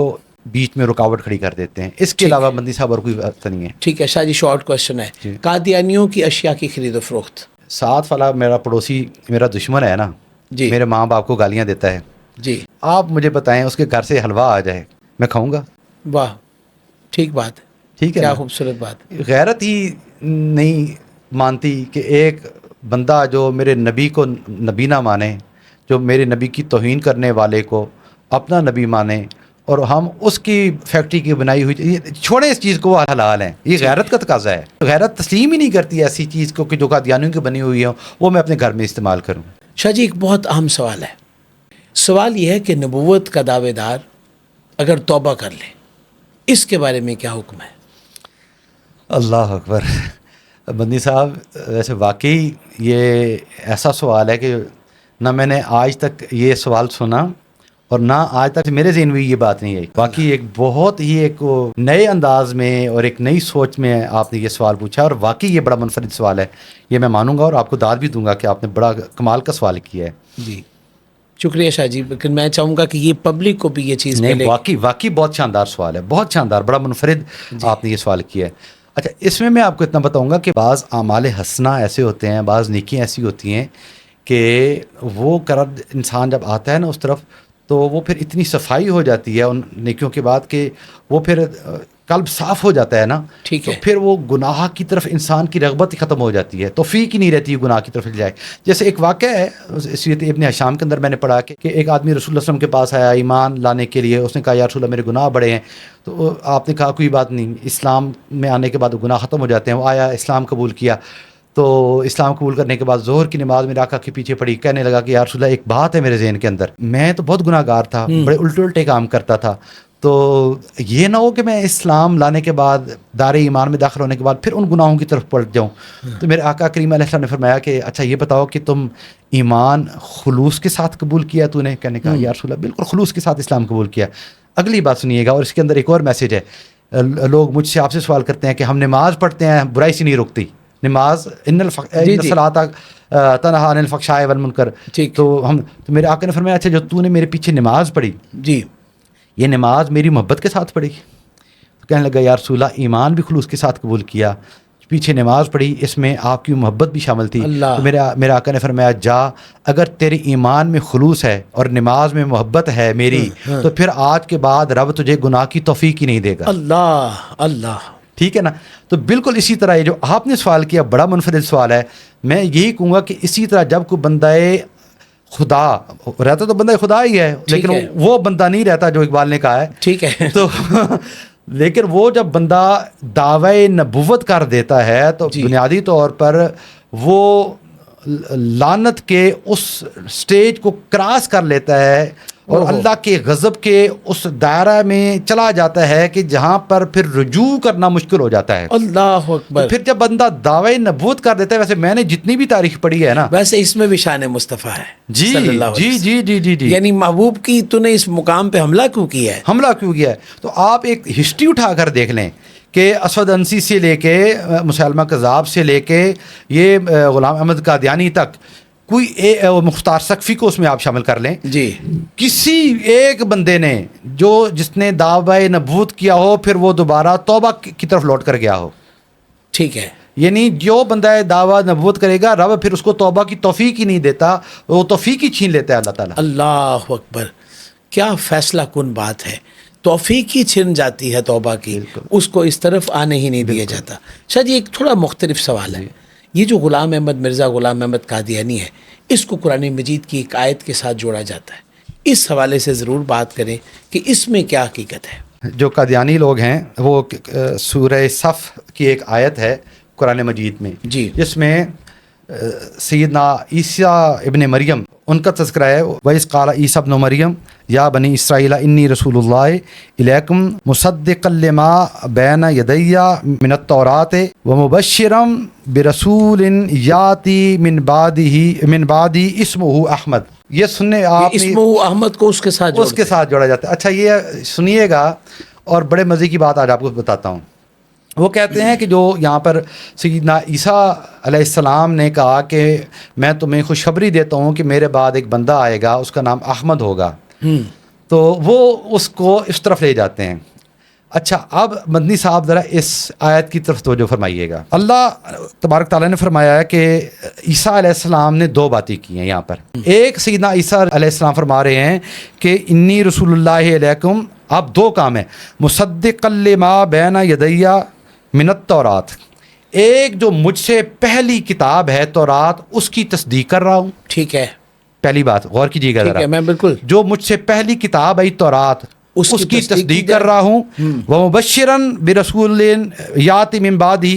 بیچ میں رکاوٹ کھڑی کر دیتے ہیں. اس کے علاوہ بندی صاحب اور کوئی بات نہیں ہے. ٹھیک ہے شاہ جی، شارٹ کوشچن ہے، قادیانیوں کی اشیاء کی خرید و فروخت. ساتھ والا میرا پڑوسی میرا دشمن ہے نا جی، میرے ماں باپ کو گالیاں دیتا ہے جی، آپ مجھے بتائیں اس کے گھر سے حلوہ آ جائے میں کھاؤں گا؟ واہ، ٹھیک بات ہے، ٹھیک ہے، کیا خوبصورت بات. غیرت ہی نہیں مانتی کہ ایک بندہ جو میرے نبی کو نبی نہ مانے، جو میرے نبی کی توہین کرنے والے کو اپنا نبی مانے، اور ہم اس کی فیکٹری کی بنائی ہوئی، چھوڑیں اس چیز کو، وہ حلال ہیں. یہ غیرت کا تقاضا ہے. غیرت تسلیم ہی نہیں کرتی ایسی چیز کو کہ جو قادیانیوں کی بنی ہوئی ہوں وہ میں اپنے گھر میں استعمال کروں. شاہ جی، ایک بہت اہم سوال ہے. سوال یہ ہے کہ نبوت کا دعوے دار اگر توبہ کر لے، اس کے بارے میں کیا حکم ہے؟ اللہ اکبر. بندی صاحب، ویسے واقعی یہ ایسا سوال ہے کہ نہ میں نے آج تک یہ سوال سنا اور نہ آج تک میرے ذہن میں یہ بات نہیں آئی. باقی ایک بہت ہی ایک نئے انداز میں اور ایک نئی سوچ میں آپ نے یہ سوال پوچھا، اور واقعی یہ بڑا منفرد سوال ہے. یہ میں مانوں گا اور آپ کو داد بھی دوں گا کہ آپ نے بڑا کمال کا سوال کیا ہے. جی شکریہ شاہ جی، لیکن میں چاہوں گا کہ یہ پبلک کو بھی یہ چیز نہیں، واقعی بہت شاندار سوال ہے، بہت شاندار، بڑا منفرد آپ نے یہ سوال کیا ہے. اچھا، اس میں آپ کو اتنا بتاؤں گا کہ بعض اعمال حسنہ ایسے ہوتے ہیں، بعض نیکیاں ایسی ہوتی ہیں کہ وہ کرد انسان جب آتا ہے نا اس طرف، تو وہ پھر اتنی صفائی ہو جاتی ہے ان نیکیوں کے بعد کہ وہ پھر قلب صاف ہو جاتا ہے نا، ٹھیک تو ہے، پھر وہ گناہ کی طرف انسان کی رغبت ہی ختم ہو جاتی ہے، توفیق ہی نہیں رہتی ہے گناہ کی طرف جائے۔ جیسے ایک واقعہ ہے سیرت ابن ہشام کے اندر میں نے پڑھا کہ ایک آدمی رسول اللہ صلی اللہ علیہ وسلم کے پاس آیا ایمان لانے کے لیے، اس نے کہا یا رسول اللہ میرے گناہ بڑے ہیں، تو آپ نے کہا کوئی بات نہیں، اسلام میں آنے کے بعد گناہ ختم ہو جاتے ہیں۔ وہ آیا، اسلام قبول کیا، تو اسلام قبول کرنے کے بعد ظہر کی نماز میرے آقا کے پیچھے پڑی، کہنے لگا کہ یا رسول اللہ ایک بات ہے میرے ذہن کے اندر، میں تو بہت گناہ گار تھا، بڑے الٹے الٹے کام کرتا تھا، تو یہ نہ ہو کہ میں اسلام لانے کے بعد دار ایمان میں داخل ہونے کے بعد پھر ان گناہوں کی طرف پلٹ جاؤں۔ تو میرے آقا کریم علیہ السلام نے فرمایا کہ اچھا یہ بتاؤ کہ تم ایمان خلوص کے ساتھ قبول کیا تو نے؟ کہنے کہا یا رسول اللہ بالکل خلوص کے ساتھ اسلام قبول کیا۔ اگلی بات سنیے گا، اور اس کے اندر ایک اور میسج ہے۔ لوگ مجھ سے آپ سے سوال کرتے ہیں کہ ہم نماز پڑھتے ہیں، برائی سے نہیں رکتی نماز، ان الصلاۃ تنہی عن الفحشاء والمنکر، تو میرے آقا نے فرمایا اچھا جو تو نے میرے پیچھے نماز پڑھی، جی یہ نماز میری محبت کے ساتھ پڑھی؟ تو کہنے لگا یا رسول اللہ ایمان بھی خلوص کے ساتھ قبول کیا، پیچھے نماز پڑھی، اس میں آپ کی محبت بھی شامل تھی۔ تو میرے آقا نے فرمایا جا، اگر تیرے ایمان میں خلوص ہے اور نماز میں محبت ہے میری، تو پھر آج کے بعد رب تجھے گناہ کی توفیق ہی نہیں دے گا۔ اللہ اللہ، ٹھیک ہے نا؟ تو بالکل اسی طرح یہ جو آپ نے سوال کیا بڑا منفرد سوال ہے، میں یہی کہوں گا کہ اسی طرح جب کوئی بندہ خدا رہتا تو بندہ خدا ہی ہے، لیکن وہ بندہ نہیں رہتا جو اقبال نے کہا ہے، ٹھیک ہے، تو لیکن وہ جب بندہ دعوی نبوت کر دیتا ہے تو بنیادی طور پر وہ لعنت کے اس سٹیج کو کراس کر لیتا ہے اور اللہ کے غضب کے اس دائرہ میں چلا جاتا ہے کہ جہاں پر پھر رجوع کرنا مشکل ہو جاتا ہے۔ اللہ اکبر۔ پھر جب بندہ دعوی نبوت کر دیتا ہے، ویسے میں نے جتنی بھی تاریخ پڑھی ہے نا، ویسے اس میں بھی شان مصطفیٰ ہے جی صلی اللہ علیہ جی وسلم۔ جی جی جی، یعنی محبوب کی تو نے اس مقام پہ حملہ کیوں کیا ہے؟ حملہ کیوں کیا ہے؟ تو آپ ایک ہسٹری اٹھا کر دیکھ لیں کہ اسود انسی سے لے کے مسلمہ کذاب سے لے کے یہ غلام احمد قادیانی تک، کوئی مختار سقفی کو اس میں آپ شامل کر لیں، جی کسی ایک بندے نے جس نے دعوی نبوت کیا ہو پھر وہ دوبارہ توبہ کی طرف لوٹ کر گیا ہو، ٹھیک ہے، یعنی جو بندہ دعوی نبوت کرے گا رب پھر اس کو توبہ کی توفیق ہی نہیں دیتا، وہ توفیق ہی چھین لیتا ہے اللہ تعالیٰ۔ اللہ اکبر، کیا فیصلہ کن بات ہے، توفیق ہی چھن جاتی ہے توبہ کی، اس کو اس طرف آنے ہی نہیں دیا جاتا۔ شاہ جی ایک تھوڑا مختلف سوال ہے، یہ جو غلام احمد مرزا غلام احمد قادیانی ہے، اس کو قرآن مجید کی ایک آیت کے ساتھ جوڑا جاتا ہے، اس حوالے سے ضرور بات کریں کہ اس میں کیا حقیقت ہے؟ جو قادیانی لوگ ہیں وہ سورہ صف کی ایک آیت ہے قرآن مجید میں، جی، جس میں سیدنا عیسیٰ ابن مریم ان کا تذکرہ ہے، وَإِذْ قَالَ عِيسَىٰ ابْنُ مَرْيَمَ يَا بَنِي إِسْرَائِيلَ إِنِّي رَسُولُ اللَّهِ إِلَيْكُمْ مُصَدِّقًا لِمَا بَيْنَ يَدَيَّ مِنَ التَّوْرَاةِ وَمُبَشِّرًا بِرَسُولٍ يَأْتِي مِن بَعْدِي اسْمُهُ احمد۔ یہ سننے آپ اسمہ احمد کو اس کے ساتھ جوڑا جاتا ہے۔ اچھا یہ سنیے گا، اور بڑے مزے کی بات آج آپ کو بتاتا ہوں۔ وہ کہتے ہیں کہ جو یہاں پر سیدنا عیسیٰ علیہ السلام نے کہا کہ میں تمہیں خوشخبری دیتا ہوں کہ میرے بعد ایک بندہ آئے گا، اس کا نام احمد ہوگا، تو وہ اس کو اس طرف لے جاتے ہیں۔ اچھا اب مدنی صاحب ذرا اس آیت کی طرف توجہ فرمائیے گا۔ اللہ تبارک تعالیٰ نے فرمایا ہے کہ عیسیٰ علیہ السلام نے دو باتیں کی ہیں یہاں پر۔ ایک سیدنا عیسیٰ علیہ السلام فرما رہے ہیں کہ انی رسول اللہ علیکم، اب دو کام ہیں، مصدقا لما بین یدیّ من التورات، ایک جو مجھ سے پہلی کتاب ہے تورات اس کی تصدیق کر رہا ہوں، ٹھیک ہے، پہلی بات غور کیجیے گا ذرا، میں بالکل جو مجھ سے پہلی کتاب آئی تورات اس کی تصدیق کر رہا ہوں، ومبشراً برسول یاتی من بعدہ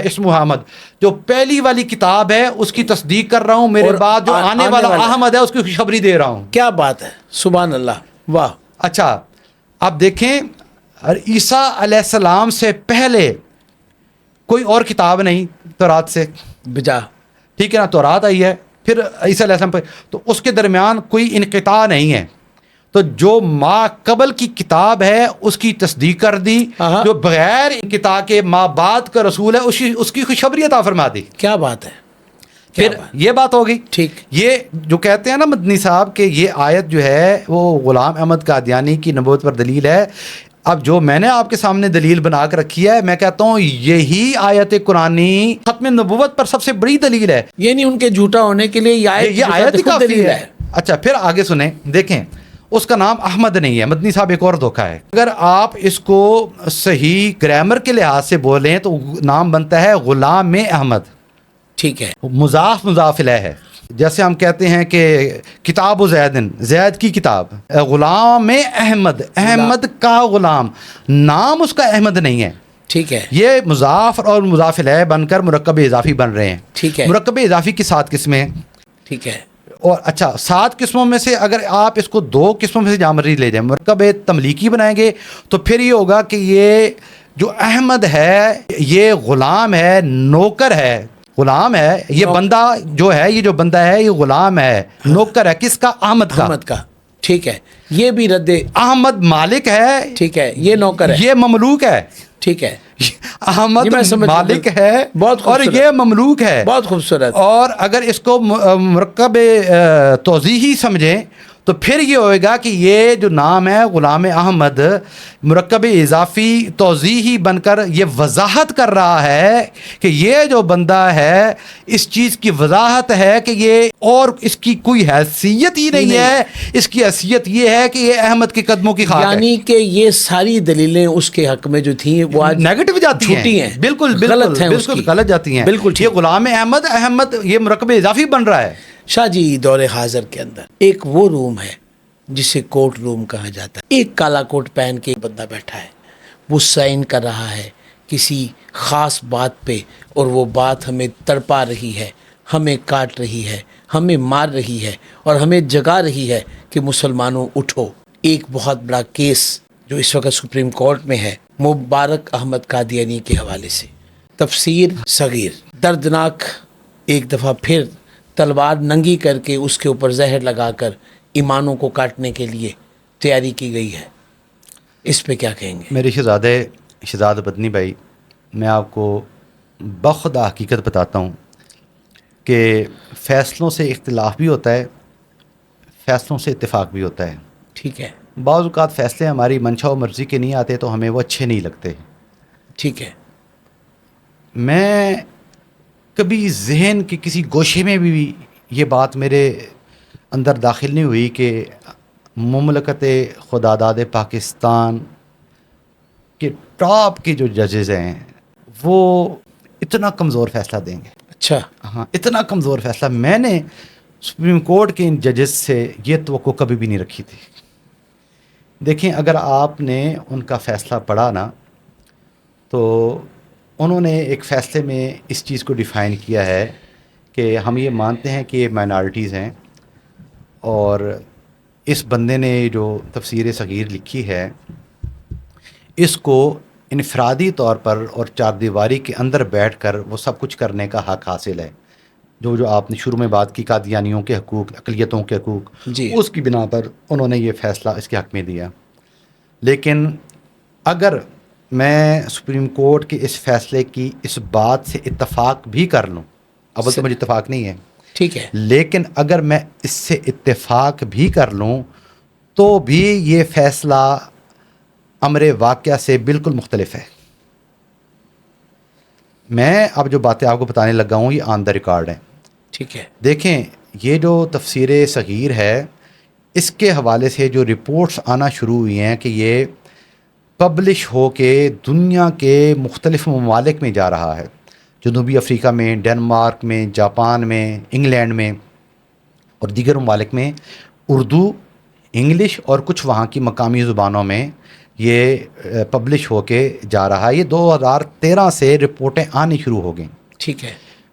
اسمہ احمد، جو پہلی والی کتاب ہے اس کی تصدیق کر رہا ہوں، میرے بعد جو آنے والا احمد ہے اس کی خوشخبری دے رہا ہوں۔ کیا بات ہے، سبحان اللہ، واہ۔ اچھا اب دیکھیں عیسیٰ علیہ السلام سے پہلے کوئی اور کتاب نہیں تورات سے بجا، ٹھیک ہے نا، تورات آئی ہے، پھر عیسیٰ علیہ السلام پہ، تو اس کے درمیان کوئی انقطاع نہیں ہے، تو جو ما قبل کی کتاب ہے اس کی تصدیق کر دی، جو بغیر انقطاع کے ما بعد کا رسول ہے اس کی خوشخبری عطا فرما دی۔ کیا بات ہے، پھر یہ بات ہوگی ٹھیک۔ یہ جو کہتے ہیں نا مدنی صاحب کہ یہ آیت جو ہے وہ غلام احمد قادیانی کی نبوت پر دلیل ہے، اب جو میں نے آپ کے سامنے دلیل بنا کے رکھی ہے، میں کہتا ہوں یہی آیت قرآنی ختم نبوت پر سب سے بڑی دلیل ہے، یعنی ان کے جھوٹا ہونے کے لیے یہ آیت ہی کافی ہے۔ اچھا پھر آگے سنیں، دیکھیں اس کا نام احمد نہیں ہے. مدنی صاحب ایک اور دھوکہ ہے. اگر آپ اس کو صحیح گرامر کے لحاظ سے بولیں تو نام بنتا ہے غلام احمد. ٹھیک ہے. مضاف مضاف الیہ ہے. جیسے ہم کہتے ہیں کہ کتاب زیدن، زید کی کتاب. غلام احمد، احمد کا غلام، نام اس کا احمد نہیں ہے. ٹھیک ہے. یہ مضاف اور مضاف الیہ بن کر مرکب اضافی بن رہے ہیں. ٹھیک ہے. مرکب اضافی کی 7 قسمیں. ٹھیک ہے. اور اچھا 7 قسموں میں سے اگر آپ اس کو 2 قسموں میں سے جامری لے جائیں، مرکب تملیکی بنائیں گے تو پھر یہ ہوگا کہ یہ جو احمد ہے یہ غلام ہے، نوکر ہے. غلام ہے یہ بندہ جو ہے، یہ جو بندہ ہے یہ غلام ہے، نوکر ہے. کس کا؟ احمد کا. احمد کا. ٹھیک ہے. یہ بھی رد. احمد مالک ہے. ٹھیک ہے. یہ نوکر ہے. یہ مملوک ہے. ٹھک ہے. احمد مالک ہے اور یہ مملوک ہے. بہت خوبصورت. اور اگر اس کو مرکب توضیحی سمجھیں تو پھر یہ ہوئے گا کہ یہ جو نام ہے غلام احمد مرکب اضافی توضیحی بن کر یہ وضاحت کر رہا ہے کہ یہ جو بندہ ہے اس چیز کی وضاحت ہے کہ یہ اور اس کی کوئی حیثیت ہی نہیں ہے. اس کی حیثیت یہ ہے کہ یہ احمد کے قدموں کی خاک ہے. یعنی کہ یہ ساری دلیلیں اس کے حق میں جو تھیں وہ آج نیگیٹو جاتی ہیں. بالکل غلط ہیں، بالکل غلط جاتی ہیں. بالکل. یہ غلام احمد یہ مرکب اضافی بن رہا ہے. شاہ جی دور حاضر کے اندر ایک وہ روم ہے جسے کورٹ روم کہا جاتا ہے. ایک کالا کوٹ پہن کے بندہ بیٹھا ہے، وہ سائن کر رہا ہے کسی خاص بات پہ، اور وہ بات ہمیں تڑپا رہی ہے، ہمیں کاٹ رہی ہے، ہمیں مار رہی ہے اور ہمیں جگا رہی ہے کہ مسلمانوں اٹھو. ایک بہت بڑا کیس جو اس وقت سپریم کورٹ میں ہے مبارک احمد قادیانی کے حوالے سے. تفسیر صغیر دردناک، ایک دفعہ پھر تلوار ننگی کر کے اس کے اوپر زہر لگا کر ایمانوں کو کاٹنے کے لیے تیاری کی گئی ہے. اس پہ کیا کہیں گے؟ میرے شہزاد بدنی بھائی، میں آپ کو بخدا حقیقت بتاتا ہوں کہ فیصلوں سے اختلاف بھی ہوتا ہے، فیصلوں سے اتفاق بھی ہوتا ہے. ٹھیک ہے. بعض اوقات فیصلے ہماری منشا و مرضی کے نہیں آتے تو ہمیں وہ اچھے نہیں لگتے. ٹھیک ہے. میں کبھی ذہن کے کسی گوشے میں بھی یہ بات میرے اندر داخل نہیں ہوئی کہ مملکت خداداد پاکستان کے ٹاپ کے جو ججز ہیں وہ اتنا کمزور فیصلہ دیں گے. اچھا. ہاں، اتنا کمزور فیصلہ میں نے سپریم کورٹ کے ان ججز سے یہ توقع کبھی بھی نہیں رکھی تھی. دیکھیں، اگر آپ نے ان کا فیصلہ پڑھا نا تو انہوں نے ایک فیصلے میں اس چیز کو ڈیفائن کیا ہے کہ ہم یہ مانتے ہیں کہ یہ مائنارٹیز ہیں، اور اس بندے نے جو تفسیر صغیر لکھی ہے اس کو انفرادی طور پر اور چار دیواری کے اندر بیٹھ کر وہ سب کچھ کرنے کا حق حاصل ہے. جو آپ نے شروع میں بات کی قادیانیوں کے حقوق، اقلیتوں کے حقوق، جی، اس کی بنا پر انہوں نے یہ فیصلہ اس کے حق میں دیا. لیکن اگر میں سپریم کورٹ کے اس فیصلے کی اس بات سے اتفاق بھی کر لوں، اول تو مجھے اتفاق نہیں ہے، ٹھیک ہے، لیکن اگر میں اس سے اتفاق بھی کر لوں تو بھی یہ فیصلہ امر واقعہ سے بالکل مختلف ہے. میں اب جو باتیں آپ کو بتانے لگا ہوں یہ آن دا ریکارڈ ہیں. ٹھیک ہے. دیکھیں، یہ جو تفسیر صغیر ہے اس کے حوالے سے جو رپورٹس آنا شروع ہوئی ہیں کہ یہ پبلش ہو کے دنیا کے مختلف ممالک میں جا رہا ہے، جنوبی افریقہ میں، ڈنمارک میں، جاپان میں، انگلینڈ میں اور دیگر ممالک میں اردو، انگلش اور کچھ وہاں کی مقامی زبانوں میں یہ پبلش ہو کے جا رہا ہے. یہ 2013 سے رپورٹیں آنی شروع ہو گئیں. ٹھیک ہے.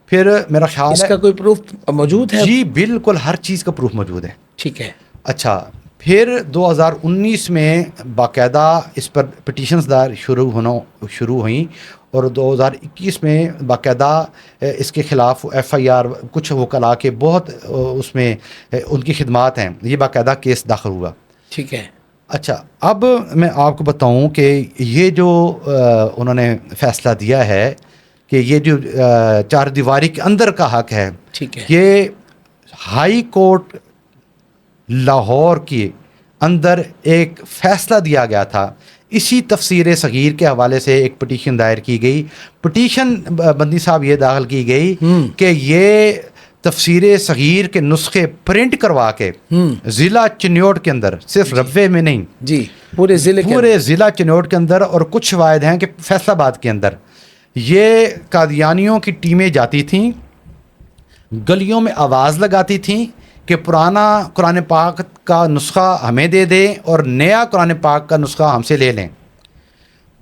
پھر میرا خیال اس ہے کا کوئی پروف موجود ہے؟ جی بالکل، ہر چیز کا پروف موجود ہے. ٹھیک ہے. اچھا، پھر 2019 میں باقاعدہ اس پر پٹیشنز دائر شروع ہوئیں اور 2021 میں باقاعدہ اس کے خلاف FIR کچھ وکلاء کے بہت اس میں ان کی خدمات ہیں، یہ باقاعدہ کیس داخل ہوا. ٹھیک ہے. اچھا، اب میں آپ کو بتاؤں کہ یہ جو انہوں نے فیصلہ دیا ہے کہ یہ جو چار دیواری کے اندر کا حق ہے، ٹھیک ہے، یہ ہائی کورٹ لاہور کے اندر ایک فیصلہ دیا گیا تھا. اسی تفسیر صغیر کے حوالے سے ایک پٹیشن دائر کی گئی. پٹیشن بندی صاحب یہ داخل کی گئی کہ یہ تفسیر صغیر کے نسخے پرنٹ کروا کے ضلع چنیوٹ کے اندر، صرف ربوے میں نہیں جی پورے ضلع چنیوٹ کے اندر، اور کچھ شواہد ہیں کہ فیصل آباد کے اندر یہ قادیانیوں کی ٹیمیں جاتی تھیں، گلیوں میں آواز لگاتی تھیں کہ پرانا قرآن پاک کا نسخہ ہمیں دے دیں اور نیا قرآن پاک کا نسخہ ہم سے لے لیں۔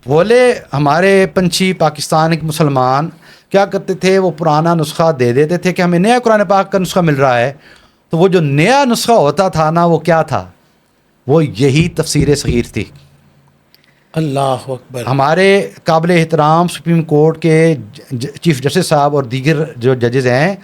بولے ہمارے پنچھی پاکستان کے مسلمان کیا کرتے تھے، وہ پرانا نسخہ دے دیتے تھے کہ ہمیں نیا قرآن پاک کا نسخہ مل رہا ہے، تو وہ جو نیا نسخہ ہوتا تھا نا، وہ کیا تھا؟ وہ یہی تفسیر صغیر تھی۔ اللہ اکبر۔ ہمارے قابل احترام سپریم کورٹ کے چیف جسٹس صاحب اور دیگر جو ججز ہیں،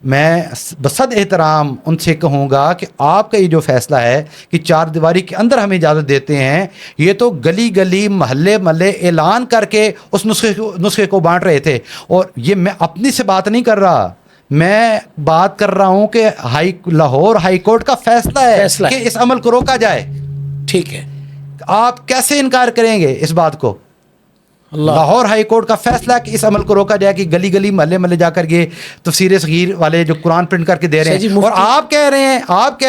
میں بصد احترام ان سے کہوں گا کہ آپ کا یہ جو فیصلہ ہے کہ 4 دیواری کے اندر ہمیں اجازت دیتے ہیں، یہ تو گلی گلی محلے محلے اعلان کر کے اس نسخے کو بانٹ رہے تھے۔ اور یہ میں اپنی سے بات نہیں کر رہا، میں بات کر رہا ہوں کہ لاہور ہائی کورٹ کا فیصلہ ہے کہ اس عمل کو روکا جائے۔ ٹھیک ہے، آپ کیسے انکار کریں گے اس بات کو؟ لاہور ہائی کورٹ کا فیصلہ کہ اس عمل کو روکا جائے کہ گلی گلی محلے محلے جا کر یہ تفسیر صغیر والے جو قرآن پرنٹ کر کے دے رہے ہیں، اور آپ کہہ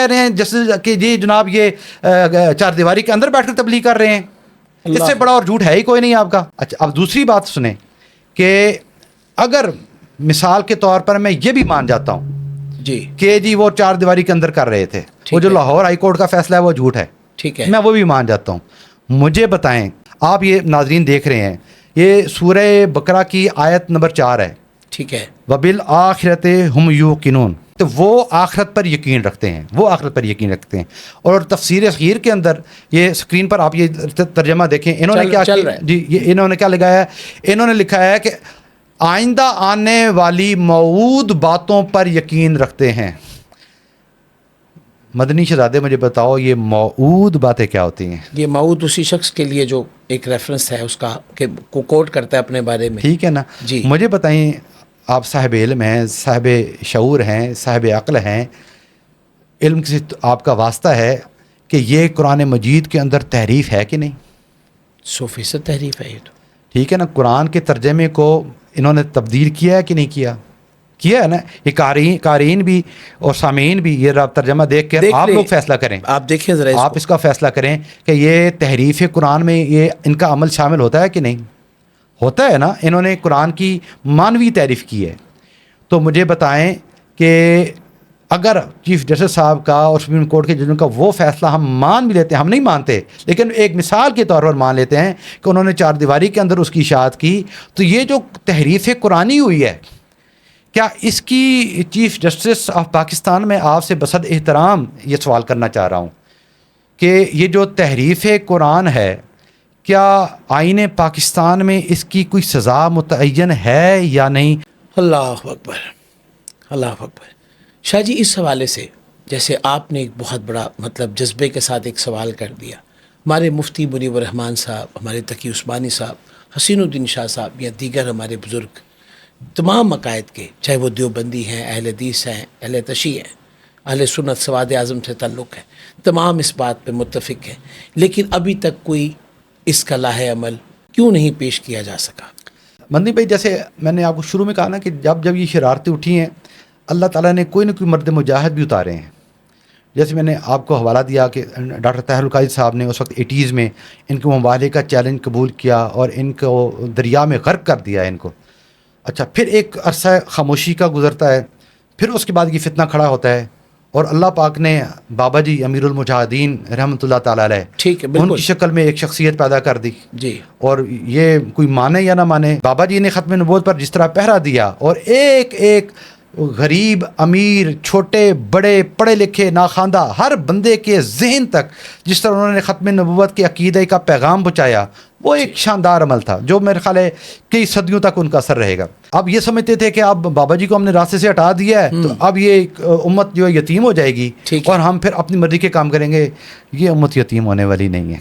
رہے ہیں جیسے کہ جی جناب یہ 4 دیواری کے اندر بیٹھ کر تبلیغ کر رہے ہیں۔ اس سے بڑا اور جھوٹ ہے ہی کوئی نہیں آپ کا۔ اچھا، اب دوسری بات سنیں کہ اگر مثال کے طور پر میں یہ بھی مان جاتا ہوں جی کہ جی وہ 4 دیواری کے اندر کر رہے تھے، وہ جو لاہور ہائی کورٹ کا فیصلہ ہے وہ جھوٹ ہے، ٹھیک ہے، میں وہ بھی مان جاتا ہوں، مجھے بتائیں، آپ یہ ناظرین دیکھ رہے ہیں، یہ سورہ بقرہ کی آیت نمبر 4 ہے، ٹھیک ہے، وَبِالْآخِرَةِ هُمْ يُوقِنُونَ، تو وہ آخرت پر یقین رکھتے ہیں، اور تفسیر صغیر کے اندر یہ اسکرین پر آپ یہ ترجمہ دیکھیں، انہوں نے کیا جی انہوں نے کیا لگایا ہے؟ انہوں نے لکھا ہے کہ آئندہ آنے والی موعود باتوں پر یقین رکھتے ہیں۔ مدنی شہزادے مجھے بتاؤ یہ موعود باتیں کیا ہوتی ہیں؟ یہ موعود اسی شخص کے لیے جو ایک ریفرنس ہے اس کا کہ کو کوٹ کرتا ہے اپنے بارے میں، ٹھیک ہے نا جی۔ مجھے بتائیں، آپ صاحب علم ہیں، صاحب شعور ہیں، صاحب عقل ہیں، علم سے آپ کا واسطہ ہے کہ یہ قرآن مجید کے اندر تحریف ہے کہ نہیں؟ 100% تحریف ہے یہ تو، ٹھیک ہے نا، قرآن کے ترجمے کو انہوں نے تبدیل کیا ہے کہ نہیں کیا ہے نا؟ یہ قارئین بھی اور سامعین بھی یہ ترجمہ دیکھ کر آپ لوگ فیصلہ کریں، آپ دیکھیں ذرا، آپ اس کا فیصلہ کریں کہ یہ تحریف قرآن میں یہ ان کا عمل شامل ہوتا ہے کہ نہیں ہوتا ہے نا؟ انہوں نے قرآن کی مانوی تعریف کی ہے، تو مجھے بتائیں کہ اگر چیف جسٹس صاحب کا اور سپریم کورٹ کے ججوں کا وہ فیصلہ ہم مان بھی لیتے ہیں، ہم نہیں مانتے لیکن ایک مثال کے طور پر مان لیتے ہیں کہ انہوں نے 4 دیواری کے اندر اس کی اشاعت کی، تو یہ جو تحریف قرآنی ہوئی ہے، کیا اس کی چیف جسٹس آف پاکستان میں آپ سے بصد احترام یہ سوال کرنا چاہ رہا ہوں کہ یہ جو تحریف قرآن ہے، کیا آئین پاکستان میں اس کی کوئی سزا متعین ہے یا نہیں؟ اللہ اکبر، اللہ اکبر۔ شاہ جی اس حوالے سے جیسے آپ نے ایک بہت بڑا مطلب جذبے کے ساتھ ایک سوال کر دیا، ہمارے مفتی منیب الرحمان صاحب، ہمارے تقی عثمانی صاحب، حسین الدین شاہ صاحب یا دیگر ہمارے بزرگ تمام عقائد کے، چاہے وہ دیوبندی ہیں، اہل حدیث ہیں، اہل تشیع ہیں، اہل سنت سواد اعظم سے تعلق ہے، تمام اس بات پہ متفق ہیں، لیکن ابھی تک کوئی اس کا لاہ عمل کیوں نہیں پیش کیا جا سکا؟ مندی بھائی، جیسے میں نے آپ کو شروع میں کہا نا کہ جب یہ شرارتیں اٹھی ہیں، اللہ تعالیٰ نے کوئی نہ کوئی مرد مجاہد بھی اتارے ہیں۔ جیسے میں نے آپ کو حوالہ دیا کہ ڈاکٹر طاہر القادری صاحب نے اس وقت 80s میں ان کو مبالغے کا چیلنج قبول کیا اور ان کو دریا میں غرق کر دیا ان کو۔ اچھا، پھر ایک عرصہ خاموشی کا گزرتا ہے، پھر اس کے بعد یہ فتنہ کھڑا ہوتا ہے، اور اللہ پاک نے بابا جی امیر المجاہدین رحمۃ اللہ تعالیٰ علیہ، ٹھیک ہے، ان کی شکل میں ایک شخصیت پیدا کر دی، جی، اور یہ کوئی مانے یا نہ مانے، بابا جی نے ختم نبوت پر جس طرح پہرا دیا، اور ایک ایک غریب امیر چھوٹے بڑے پڑھے لکھے ناخواندہ ہر بندے کے ذہن تک جس طرح انہوں نے ختم نبوت کے عقیدے کا پیغام پہنچایا، وہ ایک شاندار عمل تھا جو میرے خیال ہے کئی صدیوں تک ان کا اثر رہے گا۔ اب یہ سمجھتے تھے کہ اب بابا جی کو ہم نے راستے سے ہٹا دیا ہے تو اب یہ امت جو یتیم ہو جائے گی اور ہم پھر اپنی مرضی کے کام کریں گے۔ یہ امت یتیم ہونے والی نہیں ہے،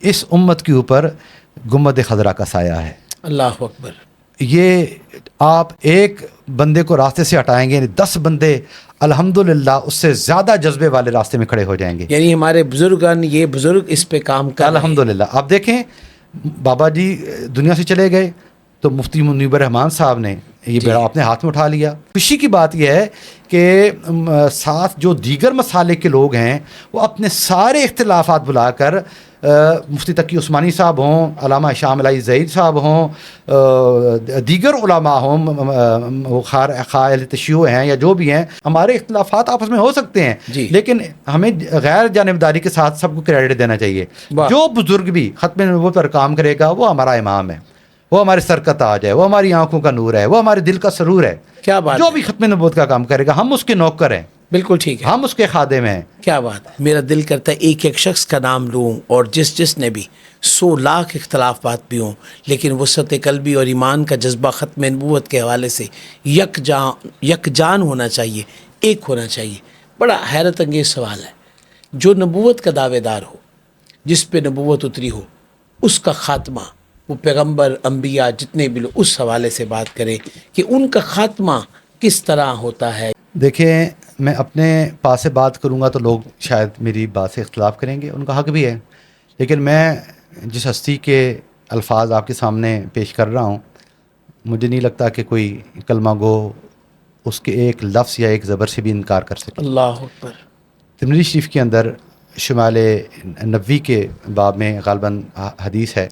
اس امت کے اوپر گنبد خضرا کا سایہ ہے۔ اللہ اکبر۔ یہ آپ ایک بندے کو راستے سے ہٹائیں گے، 10 بندے الحمدللہ اس سے زیادہ جذبے والے راستے میں کھڑے ہو جائیں گے۔ یعنی ہمارے بزرگان، یہ بزرگ اس پہ کام کر رہے ہیں الحمدللہ۔ آپ دیکھیں بابا جی دنیا سے چلے گئے تو مفتی منیب الرحمان صاحب نے یہ بیڑا اپنے ہاتھ میں اٹھا لیا۔ خوشی کی بات یہ ہے کہ ساتھ جو دیگر مسالک کے لوگ ہیں وہ اپنے سارے اختلافات بلا کر مفتی تقی عثمانی صاحب ہوں، علامہ شام علی زید صاحب ہوں، دیگر علماء ہوں، قائل تشیع ہیں یا جو بھی ہیں، ہمارے اختلافات آپس میں ہو سکتے ہیں جی، لیکن ہمیں غیر جانبداری کے ساتھ سب کو کریڈٹ دینا چاہیے۔ واہ، جو بزرگ بھی ختم نبوت پر کام کرے گا وہ ہمارا امام ہے، وہ ہمارے سر کا تاج ہے، وہ ہماری آنکھوں کا نور ہے، وہ ہمارے دل کا سرور ہے۔ کیا بات جو ہے، بھی ختم نبوت کا کام کرے گا ہم اس کے نوکر ہیں، بالکل ٹھیک ہے، ہم اس کے خادم ہیں۔ کیا بات ہے۔ میرا دل کرتا ہے ایک ایک شخص کا نام لوں اور جس نے بھی 100 لاکھ اختلافات بھی ہوں لیکن وسعت قلبی اور ایمان کا جذبہ ختم نبوت کے حوالے سے یکجان ہونا چاہیے، ایک ہونا چاہیے۔ بڑا حیرت انگیز سوال ہے، جو نبوت کا دعوے دار ہو، جس پہ نبوت اتری ہو، اس کا خاتمہ، وہ پیغمبر، انبیاء جتنے بھی لوگ، اس حوالے سے بات کریں کہ ان کا خاتمہ کس طرح ہوتا ہے۔ دیکھیں، میں اپنے پاس سے بات کروں گا تو لوگ شاید میری بات سے اختلاف کریں گے، ان کا حق بھی ہے، لیکن میں جس ہستی کے الفاظ آپ کے سامنے پیش کر رہا ہوں، مجھے نہیں لگتا کہ کوئی کلمہ گو اس کے ایک لفظ یا ایک زبر سے بھی انکار کر سکے۔ اللہ اکبر۔ ترمذی شریف کے اندر شمال نبوی کے باب میں غالباً حدیث ہے،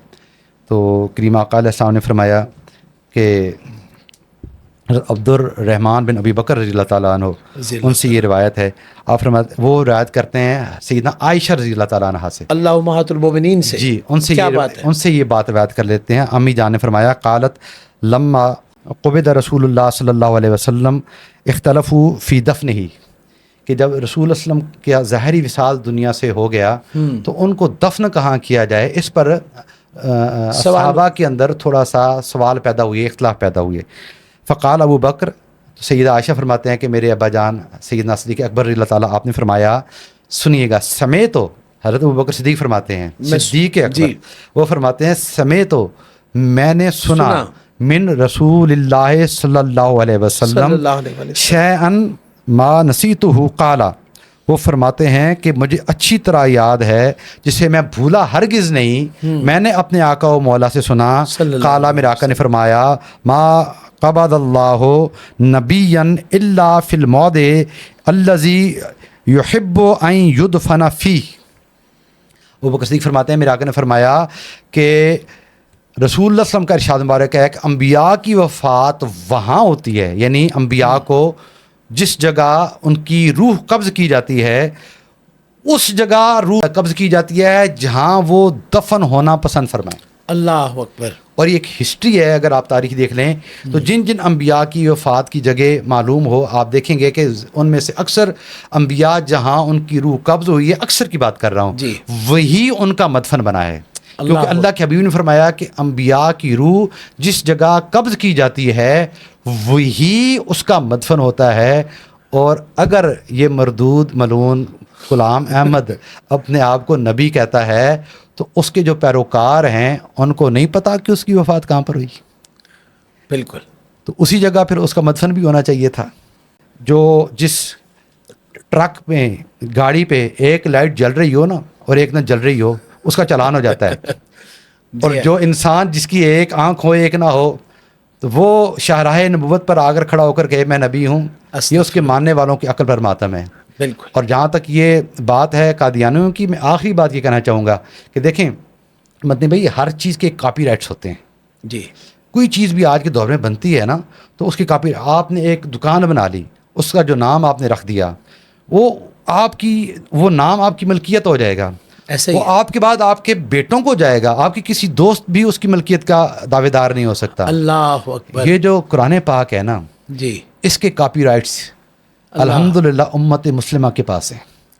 تو کریم آقا علیہ السلام نے فرمایا کہ عبد الرحمن بن ابی بکر رضی اللہ تعالیٰ عنہ، ان سے یہ روایت ہے، آپ فرماتے، وہ روایت کرتے ہیں سیدنا عائشہ رضی اللہ تعالیٰ عنہ سے، اللہ امہات المومنین سے، جی، کیا بات ہے؟ ان سے یہ بات روایت کر لیتے ہیں۔ امی جان نے فرمایا، قالت لما قبض رسول اللہ صلی اللہ علیہ وسلم اختلفوا فی دفنہ، کہ جب رسول اللہ علیہ وسلم کا ظاہری وصال دنیا سے ہو گیا تو ان کو دفن کہاں کیا جائے، اس پر صحابہ کے اندر تھوڑا سا سوال پیدا ہوئے، اختلاف پیدا ہوئے۔ فقال ابو بکر، سیدہ عائشہ فرماتے ہیں کہ میرے ابا جان سیدنا صدیق اکبر رضی اللہ تعالیٰ، آپ نے فرمایا، سنیے گا، سمیتو، حضرت ابو بکر صدیق فرماتے ہیں، صدیق اکبر، وہ فرماتے ہیں سمیتو، میں نے سنا، من رسول اللہ صلی اللہ علیہ وسلم شیئن ما نسیتہ قالا، وہ فرماتے ہیں کہ مجھے اچھی طرح یاد ہے جسے میں بھولا ہرگز نہیں، میں نے اپنے آقا و مولا سے سنا، قالا، میرے آقا نے فرمایا، ما قبض اللہ نبیا الا فی الموضع الذی یحب ان یدفن فیہ۔ وہ ابو بکر صدیق فرماتے ہیں میرے آقا نے فرمایا کہ رسول اللہ صلی اللہ علیہ وسلم کا ارشاد مبارک ہے کہ انبیاء کی وفات وہاں ہوتی ہے، یعنی انبیاء کو جس جگہ ان کی روح قبض کی جاتی ہے اس جگہ روح قبض کی جاتی ہے جہاں وہ دفن ہونا پسند فرمائیں۔ اللہ اکبر۔ اور یہ ایک ہسٹری ہے، اگر آپ تاریخ دیکھ لیں تو جن جن انبیاء کی وفات کی جگہ معلوم ہو، آپ دیکھیں گے کہ ان میں سے اکثر انبیاء جہاں ان کی روح قبض ہوئی ہے، اکثر کی بات کر رہا ہوں، جی، وہی ان کا مدفن بنا ہے، کیونکہ اللہ کے حبیب نے فرمایا کہ انبیاء کی روح جس جگہ قبض کی جاتی ہے وہی اس کا مدفن ہوتا ہے۔ اور اگر یہ مردود ملعون غلام احمد اپنے آپ کو نبی کہتا ہے تو اس کے جو پیروکار ہیں ان کو نہیں پتا کہ اس کی وفات کہاں پر ہوئی، بالکل، تو اسی جگہ پھر اس کا مدفن بھی ہونا چاہیے تھا۔ جو جس ٹرک میں، گاڑی پہ ایک لائٹ جل رہی ہو نا اور ایک نہ جل رہی ہو، اس کا چلان ہو جاتا ہے، اور جو انسان جس کی ایک آنکھ ہو ایک نہ ہو تو وہ شاہراہ نبوت پر آ کر کھڑا ہو کر کہ میں نبی ہوں، یہ اس کے ماننے والوں کی عقل پر ماتم ہے۔ بالکل۔ اور جہاں تک یہ بات ہے قادیانیوں کی، میں آخری بات یہ کہنا چاہوں گا کہ دیکھیں مدنی بھائی، ہر چیز کے کاپی رائٹس ہوتے ہیں، جی، کوئی چیز بھی آج کے دور میں بنتی ہے نا تو اس کی کاپی، آپ نے ایک دکان بنا لی، اس کا جو نام آپ نے رکھ دیا، وہ آپ کی، وہ نام آپ کی ملکیت ہو جائے گا، ایسے ہی وہ آپ کے بعد آپ کے بیٹوں کو جائے گا، آپ کے کسی دوست بھی اس کی ملکیت کا دعوے دار نہیں ہو سکتا۔ اللہ اکبر۔ یہ جو قرآن پاک ہے نا، جی، اس کے کاپی رائٹس الحمدللہ امت مسلمہ کے پاس ہیں،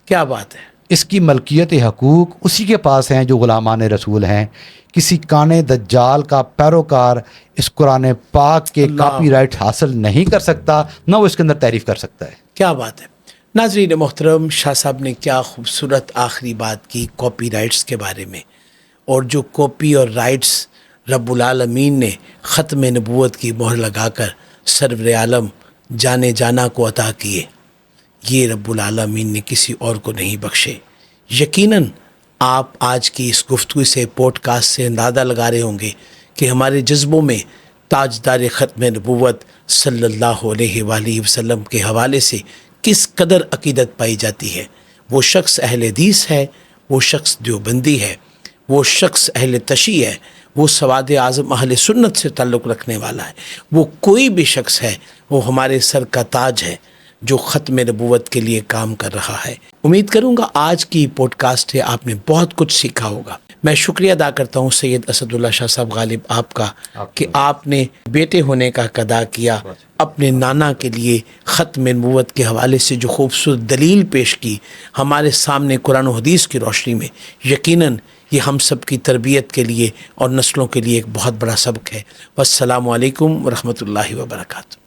کیا بات ہے، اس کی ملکیت حقوق اسی کے پاس ہیں جو غلامان رسول ہیں۔ کسی کانے دجال کا پیروکار اس قرآن پاک کے کاپی رائٹ حاصل نہیں کر سکتا، نہ وہ اس کے اندر تعریف کر سکتا ہے۔ کیا بات ہے۔ ناظرین محترم، شاہ صاحب نے کیا خوبصورت آخری بات کی کاپی رائٹس کے بارے میں، اور جو کاپی اور رائٹس رب العالمین نے ختم نبوت کی مہر لگا کر سرور عالم جانے جانا کو عطا کیے، یہ رب العالمین نے کسی اور کو نہیں بخشے۔ یقیناً آپ آج کی اس گفتگو سے، پوڈ کاسٹ سے اندازہ لگا رہے ہوں گے کہ ہمارے جذبوں میں تاجدار ختم نبوت صلی اللہ علیہ وآلہ وسلم کے حوالے سے کس قدر عقیدت پائی جاتی ہے۔ وہ شخص اہل حدیث ہے، وہ شخص دیوبندی ہے، وہ شخص اہل تشیع ہے، وہ سواد اعظم اہل سنت سے تعلق رکھنے والا ہے، وہ کوئی بھی شخص ہے، وہ ہمارے سر کا تاج ہے جو ختم نبوت کے لیے کام کر رہا ہے۔ امید کروں گا آج کی پوڈ کاسٹ سے آپ نے بہت کچھ سیکھا ہوگا۔ میں شکریہ ادا کرتا ہوں سید اسد اللہ شاہ صاحب غالب آپ کا کہ آپ نے بیٹے ہونے کا حق ادا کیا، اپنے نانا کے لیے ختم نبوت کے حوالے سے جو خوبصورت دلیل پیش کی ہمارے سامنے قرآن و حدیث کی روشنی میں، یقیناً یہ ہم سب کی تربیت کے لیے اور نسلوں کے لیے ایک بہت بڑا سبق ہے۔ والسلام علیکم ورحمۃ اللہ وبرکاتہ۔